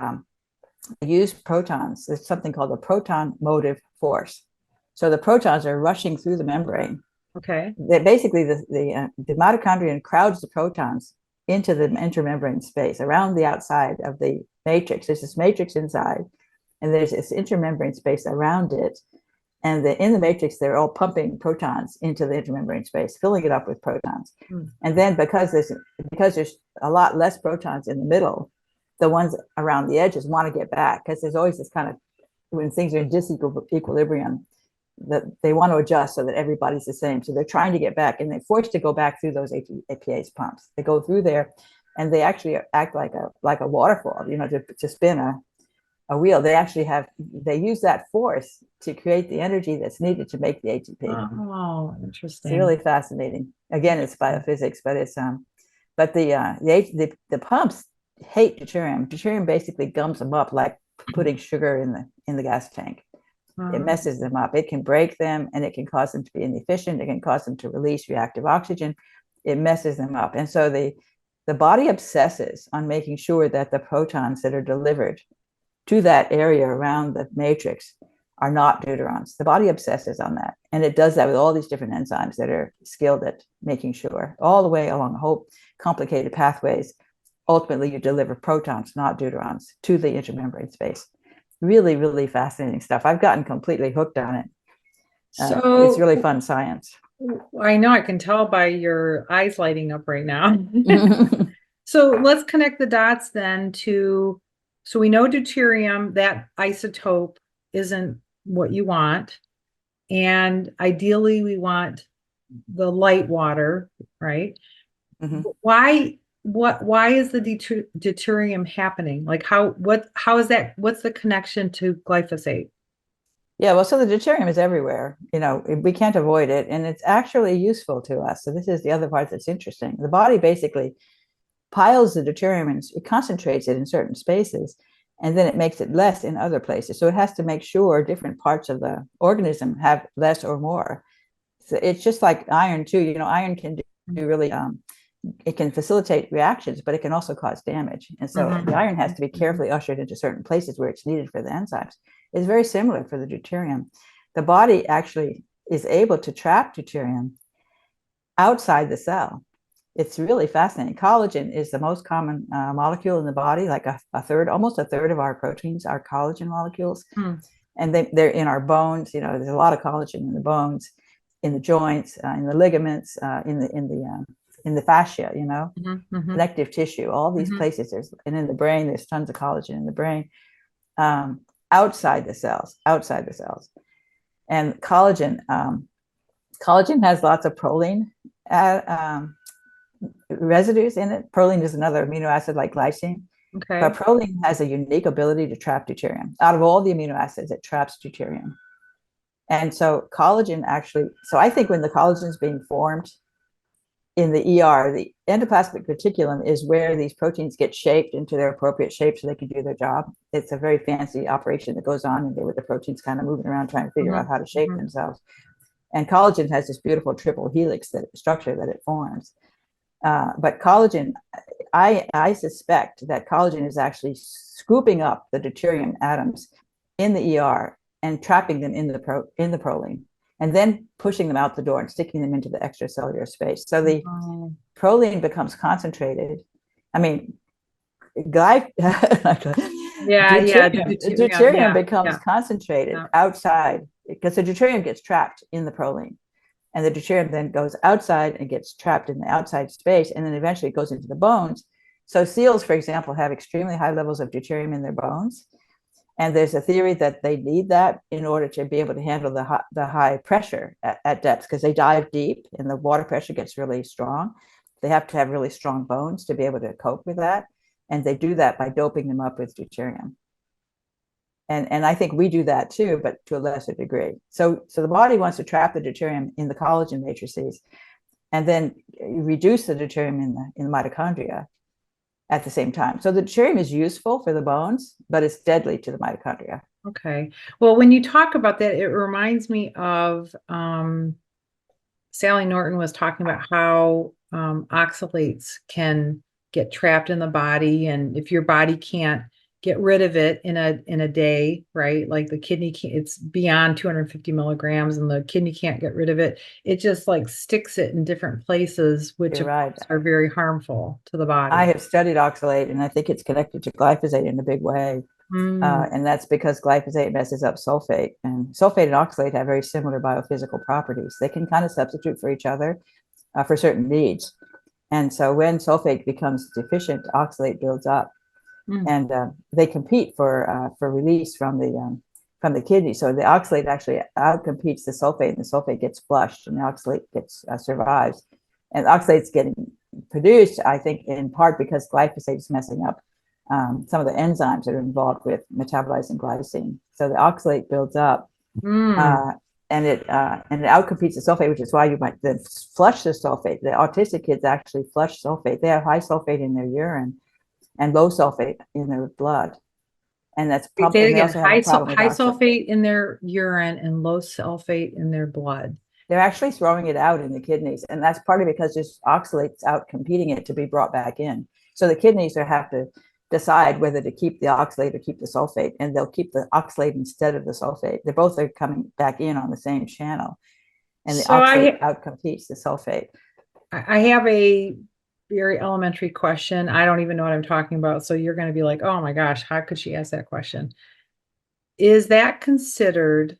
use protons. There's something called the proton motive force. So the protons are rushing through the membrane. Okay. That basically the mitochondrion crowds the protons into the intermembrane space around the outside of the matrix. There's this matrix inside, and there's this intermembrane space around it. And in the matrix, they're all pumping protons into the intermembrane space, filling it up with protons. And then because there's a lot less protons in the middle, the ones around the edges want to get back because there's always this kind of, when things are in disequilibrium, that they want to adjust so that everybody's the same. So they're trying to get back, and they're forced to go back through those APase pumps. They go through there, and they actually act like a waterfall, you know, to spin a wheel. They use that force to create the energy that's needed to make the ATP. Oh, interesting. It's really fascinating. Again, it's biophysics, but it's but the pumps hate deuterium. Deuterium basically gums them up like putting sugar in the gas tank. It messes them up. It can break them, and it can cause them to be inefficient. It can cause them to release reactive oxygen. It messes them up. And so the body obsesses on making sure that the protons that are delivered to that area around the matrix are not deuterons. The body obsesses on that. And it does that with all these different enzymes that are skilled at making sure, all the way along a whole complicated pathways. Ultimately, you deliver protons, not deuterons, to the intermembrane space. Really, really fascinating stuff. I've gotten completely hooked on it. So it's really fun science. I know, I can tell by your eyes lighting up right now. So let's connect the dots then so we know deuterium, that isotope isn't what you want. And ideally we want the light water, right? Why is the deuterium happening? Like how is that? What's the connection to glyphosate? Yeah, well, so the deuterium is everywhere. You know, we can't avoid it, and it's actually useful to us. So this is the other part that's interesting. The body basically piles the deuterium and it concentrates it in certain spaces, and then it makes it less in other places. So it has to make sure different parts of the organism have less or more. So it's just like iron too. You know, iron can do really it can facilitate reactions, but it can also cause damage. And so the iron has to be carefully ushered into certain places where it's needed for the enzymes. It's very similar for the deuterium. The body actually is able to trap deuterium outside the cell. It's really fascinating. Collagen is the most common molecule in the body, like almost a third of our proteins are collagen molecules. And they're in our bones. You know, there's a lot of collagen in the bones, in the joints, in the ligaments, in the fascia, you know, connective tissue, all these places. And in the brain, there's tons of collagen in the brain. Outside the cells. And collagen has lots of proline residues in it. Proline is another amino acid like glycine. Okay. But proline has a unique ability to trap deuterium. Out of all the amino acids, it traps deuterium. And so collagen actually, so I think when the collagen is being formed in the ER, the endoplasmic reticulum is where these proteins get shaped into their appropriate shape so they can do their job. It's a very fancy operation that goes on in there with the proteins kind of moving around trying to figure out how to shape themselves. And collagen has this beautiful triple helix structure that it forms. But collagen, I suspect that collagen is actually scooping up the deuterium atoms in the ER and trapping them in the proline. and then pushing them out the door and sticking them into the extracellular space. So the Oh, proline becomes concentrated. I mean, deuterium, yeah, deuterium, deuterium becomes yeah, concentrated yeah. outside because the deuterium gets trapped in the proline. And the deuterium then goes outside and gets trapped in the outside space, and then eventually it goes into the bones. So seals, for example, have extremely high levels of deuterium in their bones. And there's a theory that they need that in order to be able to handle the high pressure at depths, because they dive deep and the water pressure gets really strong. They have to have really strong bones to be able to cope with that. And they do that by doping them up with deuterium. And I think we do that too, but to a lesser degree. So the body wants to trap the deuterium in the collagen matrices and then reduce the deuterium in the mitochondria at the same time. So the deuterium is useful for the bones, but it's deadly to the mitochondria. Okay. Well, when you talk about that, it reminds me of Sally Norton was talking about how oxalates can get trapped in the body, and if your body can't get rid of it in a day, right? Like the kidney can't, it's beyond 250 milligrams, and the kidney can't get rid of it. It just like sticks it in different places, which You're of right. course are very harmful to the I body. have studied oxalate, and I think it's connected to glyphosate in a big way. Mm. And that's because glyphosate messes up sulfate. And sulfate and oxalate have very similar biophysical properties. They can kind of substitute for each other for certain needs. And so when sulfate becomes deficient, oxalate builds up, Mm. and they compete for release from the kidney. So the oxalate actually outcompetes the sulfate, and the sulfate gets flushed, and the oxalate gets survives. And oxalate's getting produced, I think, in part because glyphosate is messing up some of the enzymes that are involved with metabolizing glycine. So the oxalate builds up, Mm. and it outcompetes the sulfate, which is why you might then flush the sulfate. The autistic kids actually flush sulfate. They have high sulfate in their urine and low sulfate in their blood, and that's Say probably. it And they again. also have a problem with High oxalate. sulfate in their urine and low sulfate in their blood. They're actually throwing it out in the kidneys, and that's partly because just oxalate's out competing it to be brought back in. So the kidneys have to decide whether to keep the oxalate or keep the sulfate, and they'll keep the oxalate instead of the sulfate. They both are coming back in on the same channel, and the So oxalate outcompetes the sulfate. I have a very elementary question. I don't even know what I'm talking about. So you're going to be like, oh my gosh, how could she ask that question? Is that considered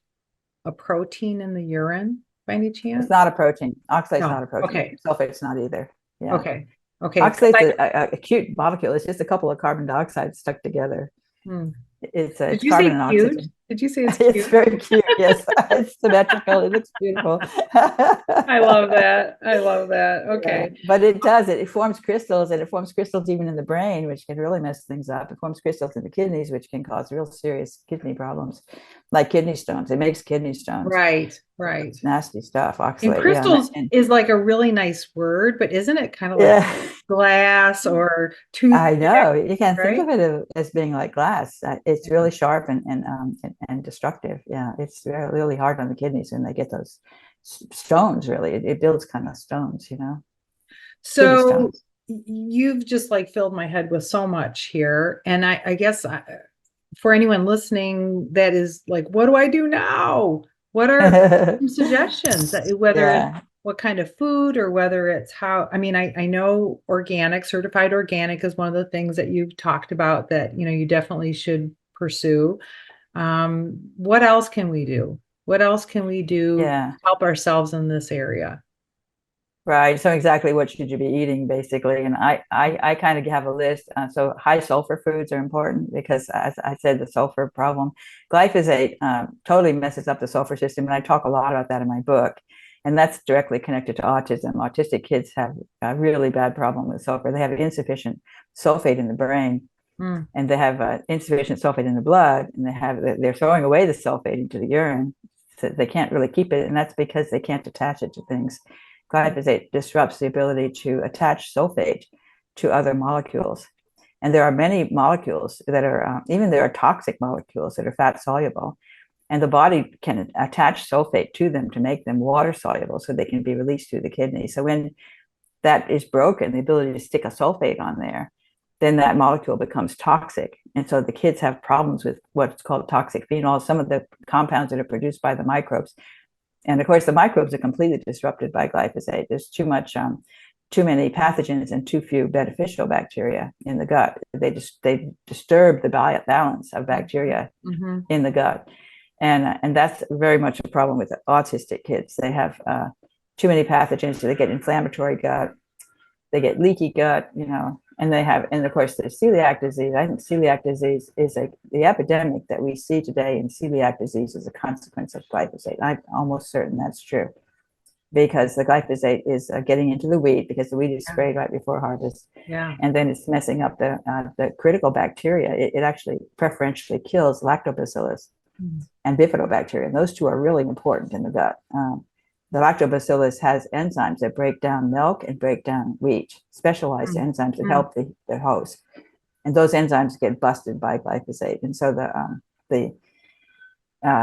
a protein in the urine by any It's chance? not a protein. Oxalate's not No. a protein. Okay. Sulfate's not either. Yeah. Okay. Okay. Oxalate's a cute molecule. It's just a couple of carbon dioxide stuck together. Hmm. Did It's you carbon say and cute? oxygen. Did you say it's It's cute? very cute. Yes, it's symmetrical. It looks beautiful. I love that. I love that. Yeah, Okay. but it does it. It forms crystals, and it forms crystals even in the brain, which can really mess things up. It forms crystals in the kidneys, which can cause real serious kidney problems, like kidney stones. It makes kidney stones. Right. Right. It's nasty stuff, And oxalate. Yeah, crystals is like a really nice word, but isn't it kind of like yeah. glass or I toothpick, know. You can't think right? of it as being like glass. It's really sharp and destructive. Yeah, it's really, really hard on the kidneys when they get those stones. Really, it builds kind of stones, kidney So stones. you've just like filled my head with so much here. And I guess for anyone listening that is like, what do I do now? What are some suggestions that whether it's Yeah, what kind of food or whether it's how, I mean, I know organic, certified organic is one of the things that you've talked about that, you definitely should pursue. What else can we do? What else can we do to yeah. help ourselves in this area? Right. So exactly what should you be eating, basically? And I kind of have a list. So high sulfur foods are important because, as I said, the sulfur problem, glyphosate totally messes up the sulfur system, and I talk a lot about that in my book. And that's directly connected to autism. Autistic kids have a really bad problem with sulfur. They have insufficient sulfate in the brain, Mm. and they have insufficient sulfate in the blood, and they're throwing away the sulfate into the urine. So they can't really keep it, and that's because they can't attach it to things. Glyphosate disrupts the ability to attach sulfate to other molecules. And there are many molecules that are, even there are toxic molecules that are fat soluble. And the body can attach sulfate to them to make them water soluble so they can be released through the kidney. So when that is broken, the ability to stick a sulfate on there, then that molecule becomes toxic. And so the kids have problems with what's called toxic phenols. Some of the compounds that are produced by the microbes And of course, the microbes are completely disrupted by glyphosate. There's too many pathogens and too few beneficial bacteria in the gut. They disturb the balance of bacteria in the gut, and that's very much a problem with autistic kids. They have too many pathogens, so they get inflammatory gut, they get leaky gut, and of course, the celiac disease. I think celiac disease is the epidemic that we see today in celiac disease is a consequence of glyphosate. I'm almost certain that's true, because the glyphosate is getting into the wheat, because the wheat is sprayed right before harvest. Yeah. And then it's messing up the critical bacteria. It actually preferentially kills lactobacillus and bifidobacteria. And those two are really important in the gut. The lactobacillus has enzymes that break down milk and break down wheat, specialized enzymes that help the host. And those enzymes get busted by glyphosate. And so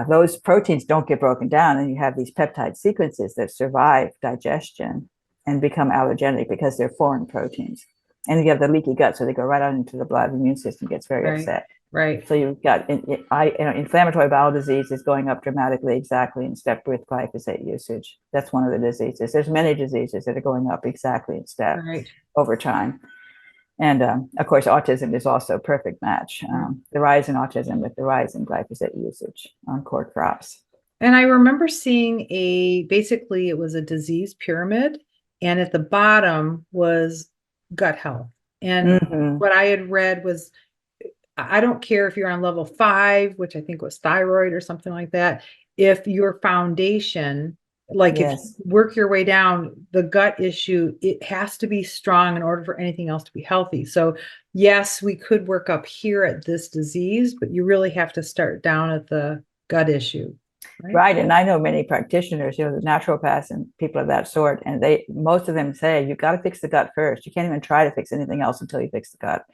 those proteins don't get broken down, and you have these peptide sequences that survive digestion and become allergenic because they're foreign proteins. And you have the leaky gut, so they go right out into the blood. The immune system gets very upset. Right. So you've got inflammatory bowel disease is going up dramatically, exactly in step with glyphosate usage. That's one of the diseases. There's many diseases that are going up exactly in step over time. And of course, autism is also a perfect match. The rise in autism with the rise in glyphosate usage on core crops. And I remember seeing basically it was a disease pyramid, and at the bottom was gut health. And what I had read was, I don't care if you're on level 5, which I think was thyroid or something like that. If your foundation, like if you work your way down, the gut issue, it has to be strong in order for anything else to be healthy. So yes, we could work up here at this disease, but you really have to start down at the gut issue. Right. And I know many practitioners, the naturopaths and people of that sort, and most of them say, you've got to fix the gut first. You can't even try to fix anything else until you fix the gut.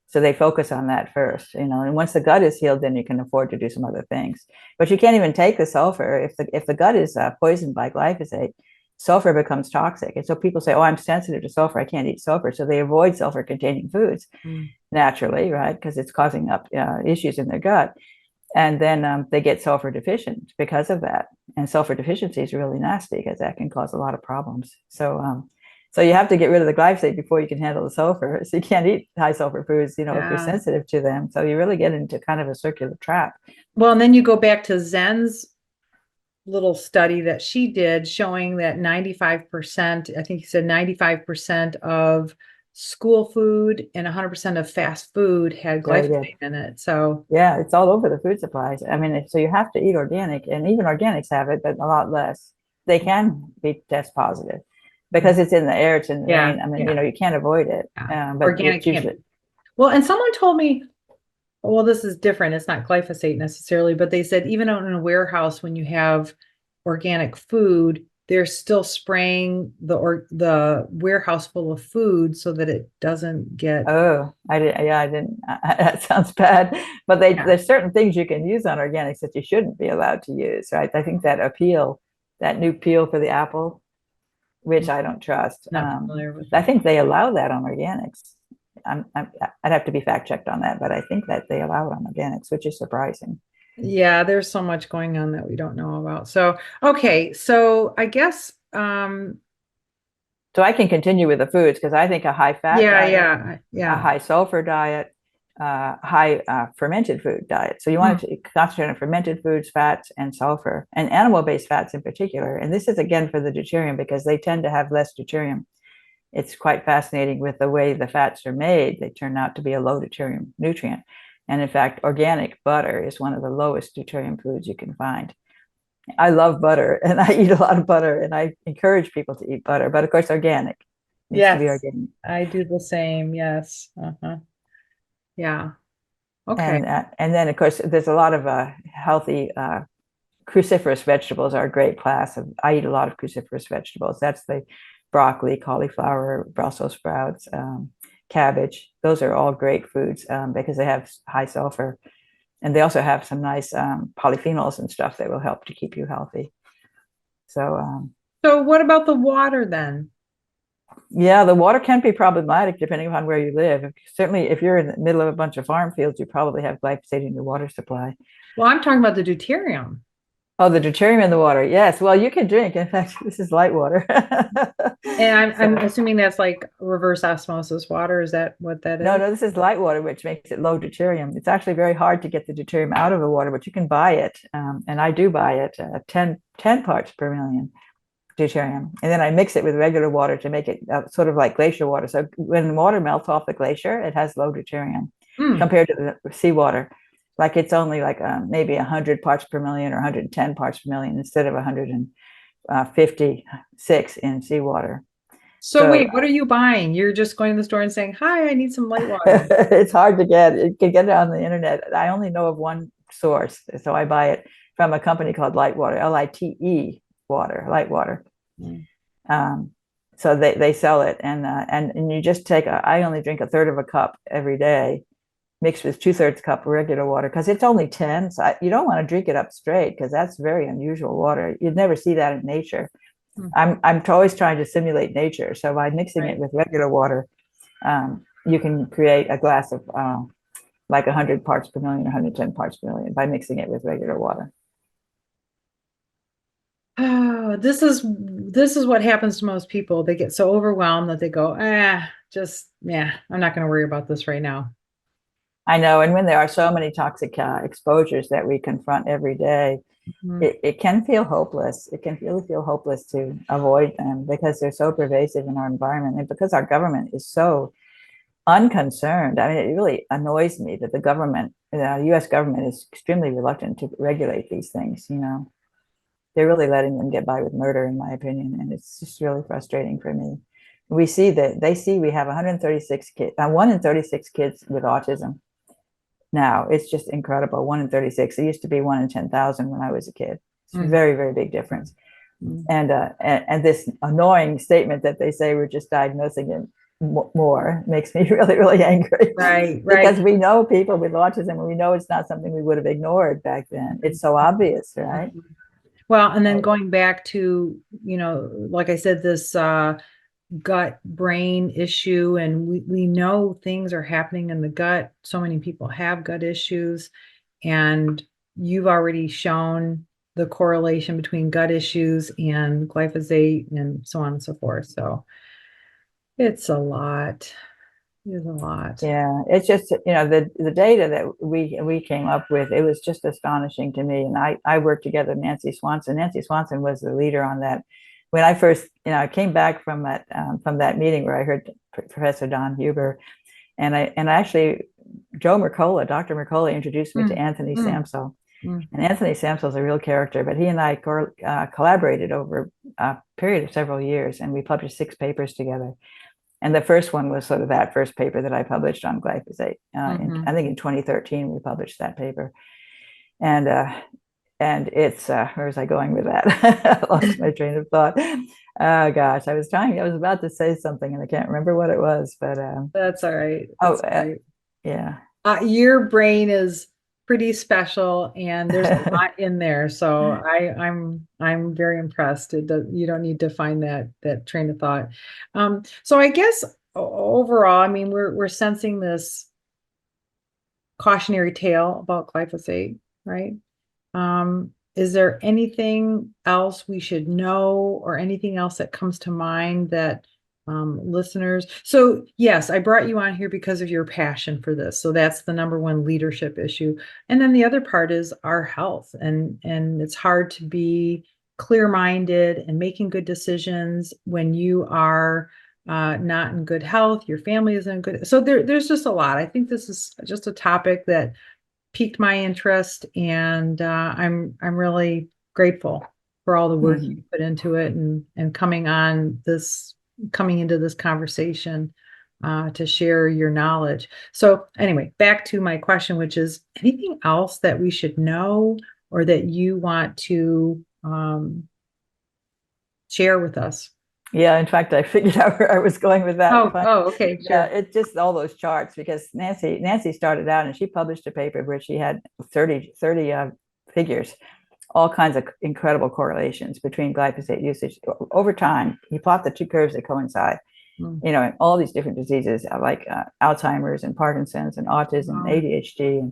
So they focus on that first, and once the gut is healed, then you can afford to do some other things. But you can't even take the sulfur. If the gut is poisoned by glyphosate, sulfur becomes toxic. And so people say, oh, I'm sensitive to sulfur, I can't eat sulfur. So they avoid sulfur containing foods naturally, right? Because it's causing up issues in their gut. And then they get sulfur deficient because of that. And sulfur deficiency is really nasty because that can cause a lot of problems. So you have to get rid of the glyphosate before you can handle the sulfur. So you can't eat high sulfur foods, if you're sensitive to them. So you really get into kind of a circular trap. Well, and then you go back to Zen's little study that she did showing that 95%, I think he said 95% of school food and 100% of fast food had glyphosate in it. So yeah, it's all over the food supplies. I mean, so you have to eat organic, and even organics have it, but a lot less. They can be test positive because it's in the air, it's in the rain. I mean, you can't avoid it. But organic usually. Well, and someone told me, well, this is different. It's not glyphosate necessarily, but they said even out in a warehouse, when you have organic food, they're still spraying the warehouse full of food so that it doesn't get. Oh, I didn't. That sounds bad. But there's certain things you can use on organics that you shouldn't be allowed to use, right? I think that new peel for the apple, which I don't trust. I think they allow that on organics. I'd have to be fact checked on that, but I think that they allow it on organics, which is surprising. Yeah, there's so much going on that we don't know about. So, okay. So I guess, so I can continue with the foods because I think a high fat diet, a high sulfur diet, high fermented food diet. So you want to concentrate on fermented foods, fats, and sulfur, and animal-based fats in particular. And this is again for the deuterium because they tend to have less deuterium. It's quite fascinating with the way the fats are made. They turn out to be a low deuterium nutrient. And in fact, organic butter is one of the lowest deuterium foods you can find. I love butter and I eat a lot of butter, and I encourage people to eat butter, but of course, organic. Yes, to be organic. I do the same. Yes. Yeah. Okay. And then of course, there's a lot of healthy cruciferous vegetables are a great class. I eat a lot of cruciferous vegetables. That's the broccoli, cauliflower, Brussels sprouts, cabbage. Those are all great foods because they have high sulfur, and they also have some nice polyphenols and stuff that will help to keep you healthy. So what about the water then? Yeah, the water can be problematic depending upon where you live. Certainly, if you're in the middle of a bunch of farm fields, you probably have glyphosate in your water supply. Well, I'm talking about the deuterium. Oh, the deuterium in the water. Yes. Well, you can drink. In fact, this is light water. And I'm So, assuming that's like reverse osmosis water. Is that what that no, is? no, this is light water, which makes it low deuterium. It's actually very hard to get the deuterium out of the water, but you can buy it. And I do buy it, 10 parts per million deuterium. And then I mix it with regular water to make it sort of like glacier water. So when water melts off the glacier, it has low deuterium Mm. compared to the seawater. Like it's only like maybe 100 parts per million or 110 parts per million instead of 156 in seawater. So So wait, what are you buying? You're just going to the store and saying, "Hi, I need some light water." it's hard to get. You can get it on the internet. I only know of one source, so I buy it from a company called Light Water, Lite water, Light Water. Mm. Um, so they sell it, and you just take I only drink a third of a cup every day, mixed with 2/3 cup of regular water because it's only 10. So you don't want to drink it up straight because that's very unusual water. You'd never see that in nature. Mm. I'm always trying to simulate nature. So by mixing it Right. with regular water, you can create a glass of like 100 parts per million or 110 parts per million by mixing it with regular water. Oh, this is what happens to most people. They get so overwhelmed that they go, just yeah, I'm not going to worry about this right now. I know, and when there are so many toxic exposures that we confront every day, Mhm. it can feel hopeless. It can really feel hopeless to avoid them because they're so pervasive in our environment and because our government is so unconcerned. I mean, it really annoys me that the US government is extremely reluctant to regulate these things, you know. They're really letting them get by with murder, in my opinion, and it's just really frustrating for me. We see that they see we have 136 kids, 1 in 36 kids with autism now. It's just incredible. 1 in 36. It used to be 1 in 10,000 when I was a kid. It's a Mm. very, very big difference. Mm. And this annoying statement that they say we're just diagnosing it more makes me really, really angry Right, because right. we know people with autism and we know it's not something we would have ignored back then. It's so obvious, right? Mhm. Well, and then going back to, like I said, this gut brain issue, and we know things are happening in the gut. So many people have gut issues, and you've already shown the correlation between gut issues and glyphosate and so on and so forth. So it's a lot. It's a lot. Yeah, it's just, the data that we came up with, it was just astonishing to me. And I worked together with Nancy Swanson. Nancy Swanson was the leader on that. When I first, I came back from that meeting where I heard Professor Don Huber, and I actually Dr. Mercola introduced me to Mm, Anthony mm, Samsel. mm, And Anthony Samsel is a real character, but he and I collaborated over a period of several years, and we published 6 papers together. And the first one was sort of that first paper that I published on glyphosate. mhm. I think in 2013 we published that paper, and it's where was I going with that? I lost my train of thought. Oh gosh, I was about to say something and I can't remember what it was, but That's all right. oh That's all right. yeah. Your brain is pretty special, and there's a lot in there. So I'm very impressed. You don't need to find that train of thought. So I guess overall, I mean, we're sensing this cautionary tale about glyphosate, right? Is there anything else we should know or anything else that comes to mind that listeners? So yes, I brought you on here because of your passion for this. So that's the number one leadership issue. And then the other part is our health. And it's hard to be clear-minded and making good decisions when you are not in good health, your family isn't in good. So there's just a lot. I think this is just a topic that piqued my interest, and I'm really grateful for all the work Mhm. you put into it, and coming into this conversation to share your knowledge. So anyway, back to my question, which is anything else that we should know or that you want to share with us? Yeah, in fact, I figured out where I was going with that. Oh, okay, Yeah, sure. it's just all those charts because Nancy started out and she published a paper where she had 30 figures, all kinds of incredible correlations between glyphosate usage over time. He plot the 2 curves that coincide, Mm. in all these different diseases like Alzheimer's and Parkinson's and autism and Wow. ADHD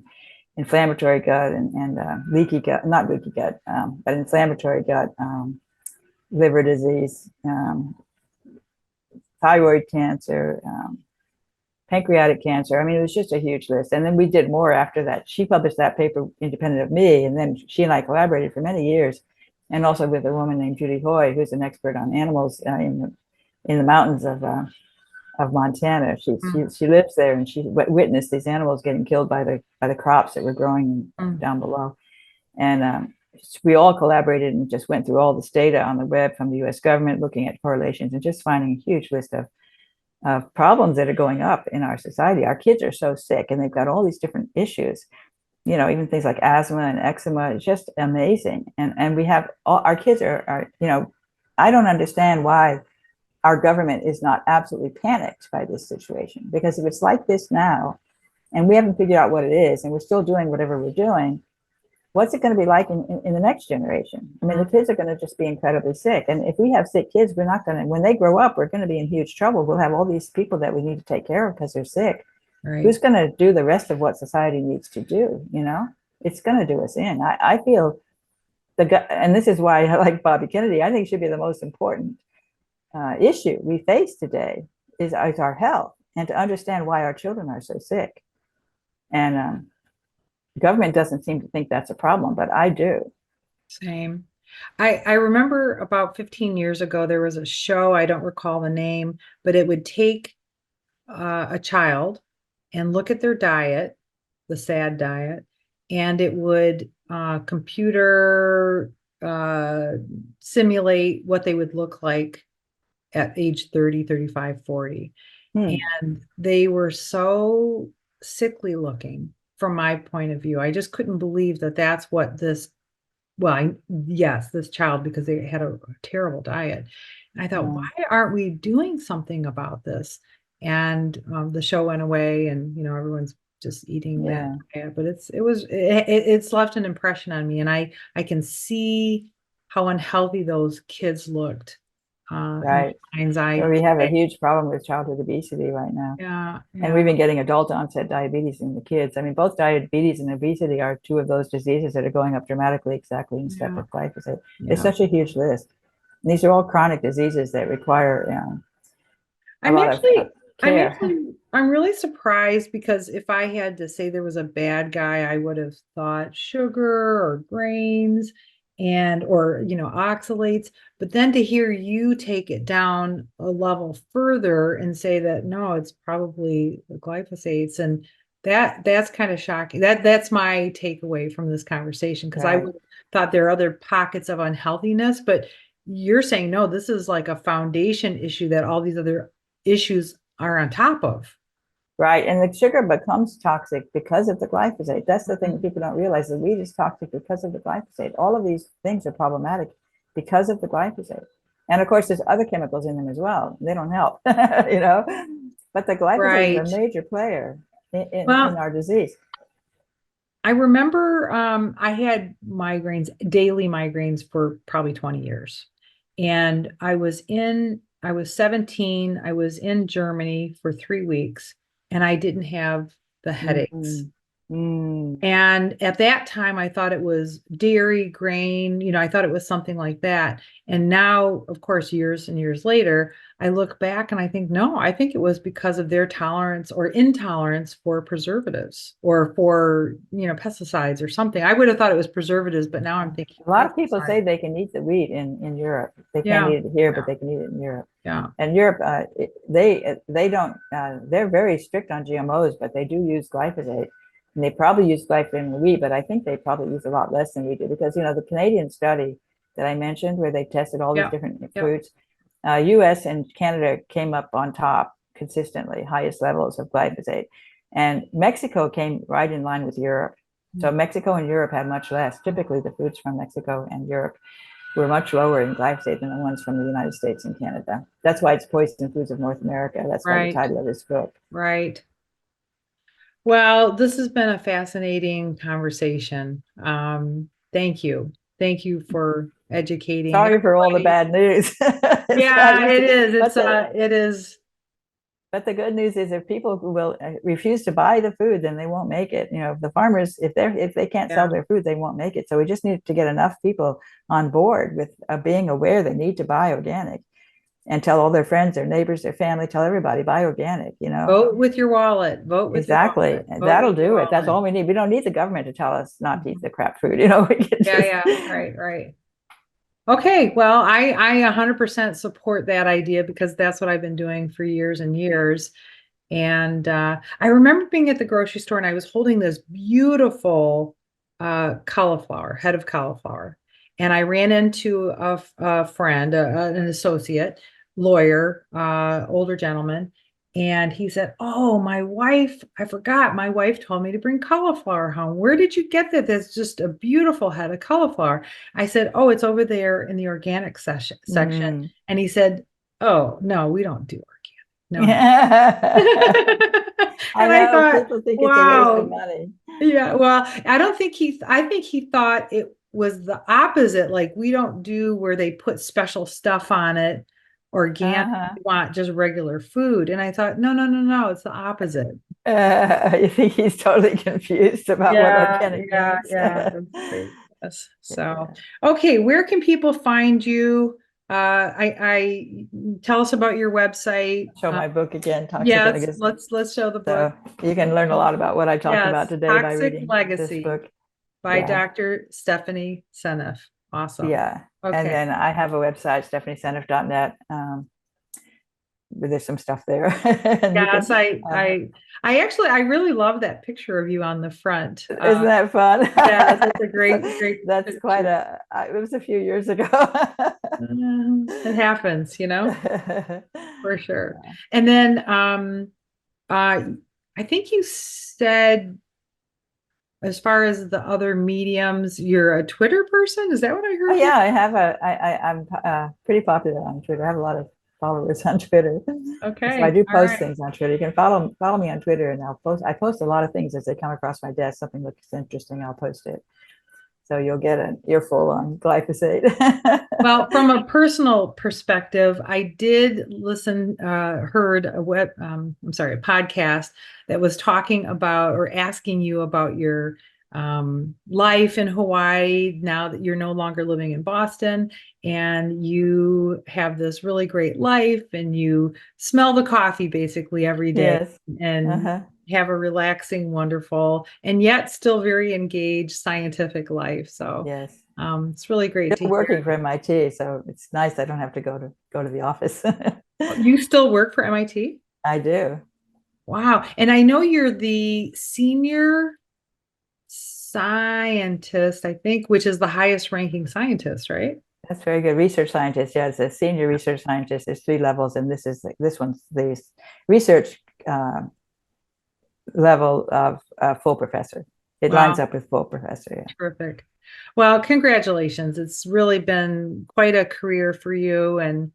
inflammatory gut and leaky gut, not leaky gut, but inflammatory gut, liver disease, thyroid cancer, pancreatic cancer. I mean, it was just a huge list. And then we did more after that. She published that paper independent of me. And then she and I collaborated for many years. And also with a woman named Judy Hoy, who's an expert on animals in the mountains of Montana. She lives there, and she witnessed these animals getting killed by the crops that were growing down below. And we all collaborated and just went through all this data on the web from the U.S. government, looking at correlations and just finding a huge list of problems that are going up in our society. Our kids are so sick, and they've got all these different issues. Even things like asthma and eczema. It's just amazing. And we have our kids are I don't understand why our government is not absolutely panicked by this situation, because if it's like this now and we haven't figured out what it is and we're still doing whatever we're doing, what's it going to be like in the next generation? I mean, the kids are going to just be incredibly sick. And if we have sick kids, we're not going to, when they grow up, we're going to be in huge trouble. We'll have all these people that we need to take care of because they're sick. Right. Who's going to do the rest of what society needs to do? It's going to do us in. I feel and this is why I like Bobby Kennedy. I think it should be the most important issue we face today is our health, and to understand why our children are so sick. And government doesn't seem to think that's a problem, but I do. Same. I remember about 15 years ago, there was a show, I don't recall the name, but it would take a child and look at their diet, the SAD diet, and it would computer simulate what they would look like at age 30, 35, 40. And they were so sickly looking from my point of view. I just couldn't believe that that's what this child, because they had a terrible diet. And I thought, why aren't we doing something about this? And the show went away, and everyone's just eating that diet. But it's left an impression on me, and I can see how unhealthy those kids looked. Right. Anxiety. We have a huge problem with childhood obesity right now. Yeah. And we've been getting adult onset diabetes in the kids. I mean, both diabetes and obesity are two of those diseases that are going up dramatically, exactly in step with glyphosate. It's such a huge list. And these are all chronic diseases that require a lot of care. I'm really surprised, because if I had to say there was a bad guy, I would have thought sugar or grains or oxalates. But then to hear you take it down a level further and say that no, it's probably the glyphosates, and that's kind of shocking. That's my takeaway from this conversation, because I would have thought there are other pockets of unhealthiness, but you're saying no, this is like a foundation issue that all these other issues are on top of. Right. And the sugar becomes toxic because of the glyphosate. That's the thing that people don't realize. The wheat is toxic because of the glyphosate. All of these things are problematic because of the glyphosate. And of course, there's other chemicals in them as well. They don't help, but the glyphosate is a major player in our disease. I remember I had daily migraines for probably 20 years. And I was 17, I was in Germany for 3 weeks, and I didn't have the headaches. And at that time, I thought it was dairy, grain, I thought it was something like that. And now, of course, years and years later, I look back and I think, no, I think it was because of their tolerance or intolerance for preservatives or for, pesticides or something. I would have thought it was preservatives, but now I'm thinking. A lot of people say they can eat the wheat in Europe. They can't eat it here, but they can eat it in Europe. Yeah. And Europe, they don't, they're very strict on GMOs, but they do use glyphosate. And they probably use glyphosate in the wheat, but I think they probably use a lot less than we do, because, the Canadian study that I mentioned, where they tested all these different foods, US and Canada came up on top consistently, highest levels of glyphosate. And Mexico came right in line with Europe. So Mexico and Europe had much less. Typically, the foods from Mexico and Europe were much lower in glyphosate than the ones from the United States and Canada. That's why it's Poison Foods of North America. That's why the title of this book. Right. Well, this has been a fascinating conversation. Thank you. Thank you for educating. Sorry for all the bad news. Yeah, it is. It is. But the good news is if people who will refuse to buy the food, then they won't make it. You know, the farmers, if they can't Yeah. sell their food, they won't make it. So we just need to get enough people on board with being aware they need to buy organic, and tell all their friends, their neighbors, their family, tell everybody buy organic, you know. Vote with your wallet. Vote with your Exactly. wallet. Vote That'll with your do it. That's wallet. all we need. We don't need the government to tell us not to eat the crap food. You know, we can Yeah, just. yeah. Right, right. Okay, well, I 100% support that idea because that's what I've been doing for years and years. And I remember being at the grocery store and I was holding this beautiful cauliflower, head of cauliflower. And I ran into a friend, an associate, lawyer, older gentleman. And he said, "Oh, my wife, I forgot. My wife told me to bring cauliflower home. Where did you get that? That's just a beautiful head of cauliflower." I said, "Oh, it's over there in the organic section." Mm. And he said, "Oh, no, we don't do organic. No, no." I And I know thought, people think it's a waste of wow. money. Yeah, well, I think he thought it was the opposite. Like we don't do where they put special stuff on it, organic, Uh-huh. we want just regular food. And I thought, no, no, no, no, it's the opposite. You think he's totally confused about what Yeah, organic yeah, means? yeah. That's great. Yes. So, Yeah. okay, where can people find you? I tell us about your website. Show my book again, Toxic Yes, Legacy. let's show the book. So you can learn a lot about what I talked about Yes, today by Toxic reading this Legacy book. by Yeah. Dr. Stephanie Seneff. Awesome. Yeah. And Okay. then I have a website, stephanieseneff.net. There's some stuff there. And you can, Yes, I really love that picture of you on the front. isn't that fun? Yeah, that's a So great that's quite picture. it was a few years ago. It happens, for sure. And then uh I think you said as far as the other mediums, you're a Twitter person. Is that what I Oh heard you? yeah, I have I'm pretty popular on Twitter. I have a lot of followers on Twitter. So I Okay. do All post right. things on Twitter. You can follow me on Twitter, and I post a lot of things as they come across my desk. Something looks interesting, I'll post it. So you'll get an earful on glyphosate. Well, from a personal perspective, I did heard I'm sorry, a podcast that was talking about or asking you about your life in Hawaii now that you're no longer living in Boston and you have this really great life and you smell the coffee basically every day Yes. and Uh-huh. have a relaxing, wonderful, and yet still very engaged scientific life. So Yes. it's really great to Still hear. working for MIT, so it's nice I don't have to go to the office. You still work for MIT? I do. Wow. And I know you're the senior scientist, I think, which is the highest ranking scientist, right? That's very good. Research scientist, yes, a senior research scientist. There's three levels, and this one's the research level of full professor. It lines Wow. up with full professor. Yeah. Terrific. Well, congratulations. It's really been quite a career for you. And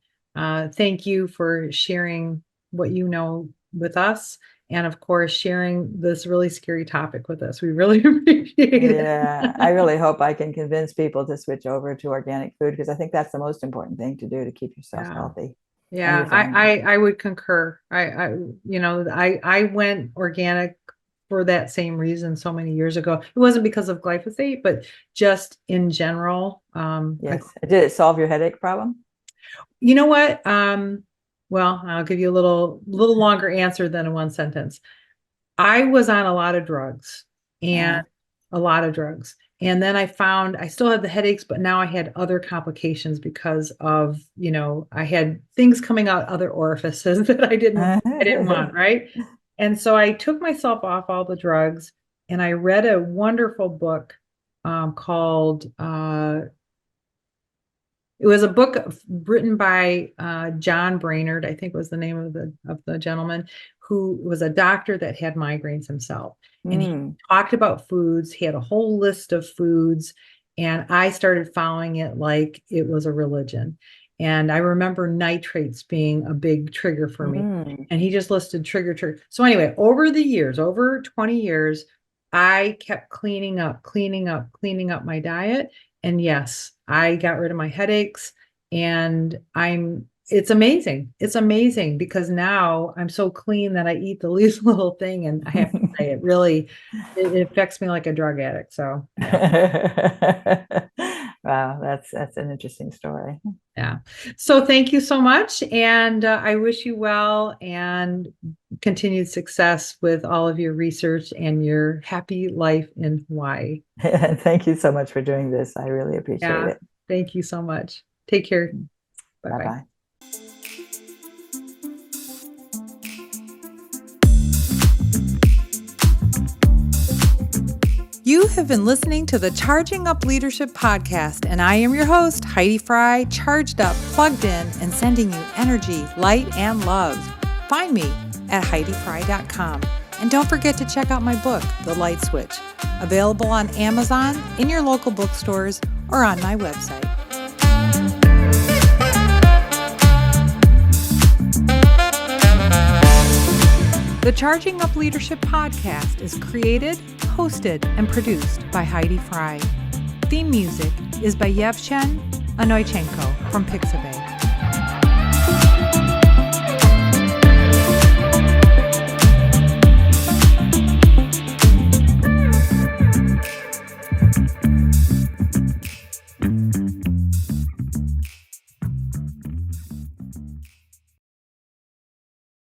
thank you for sharing what you know with us. And of course, sharing this really scary topic with us. We really appreciate Yeah, I it. really hope I can convince people to switch over to organic food because I think that's the most important thing to do to keep yourself Yeah. healthy and your Yeah, family. I would concur. I went organic for that same reason so many years ago. It wasn't because of glyphosate, but just in general. Yes. Did it solve your headache problem? You know what? Well, I'll give you a little longer answer than in one sentence. I was on a lot of drugs and Uh, a lot of drugs. And then I found I still had the headaches, but now I had other complications because of, I had things coming out other orifices that I didn't want, right? And so I took myself off all the drugs and I read a wonderful book called it was a book written by John Brainerd, I think was the name of the gentleman, who was a doctor that had migraines himself. And he mm, talked about foods. He had a whole list of foods, and I started following it like it was a religion. And I remember nitrates being a big trigger for me. mm. And he just listed trigger. So anyway, over the years, over 20 years, I kept cleaning up my diet. And yes, I got rid of my headaches and I'm it's amazing. It's amazing because now I'm so clean that I eat the least little thing, and I have to say it really, it affects me like a drug addict. So yeah. Wow, that's an interesting story. Yeah. So thank you so much. And I wish you well and continued success with all of your research and your happy life in Hawaii. Thank you so much for doing this. I really appreciate Yeah. it. Thank you so much. Take care. Bye-bye. Bye-bye. You have been listening to the Charging Up Leadership podcast, and I am your host, Heidi Fry, charged up, plugged in, and sending you energy, light, and love. Find me at HeidiFry.com. And don't forget to check out my book, The Light Switch, available on Amazon, in your local bookstores, or on my website. The Charging Up Leadership podcast is created, hosted, and produced by Heidi Fry. Theme music is by Yevchen Anoychenko from Pixabay.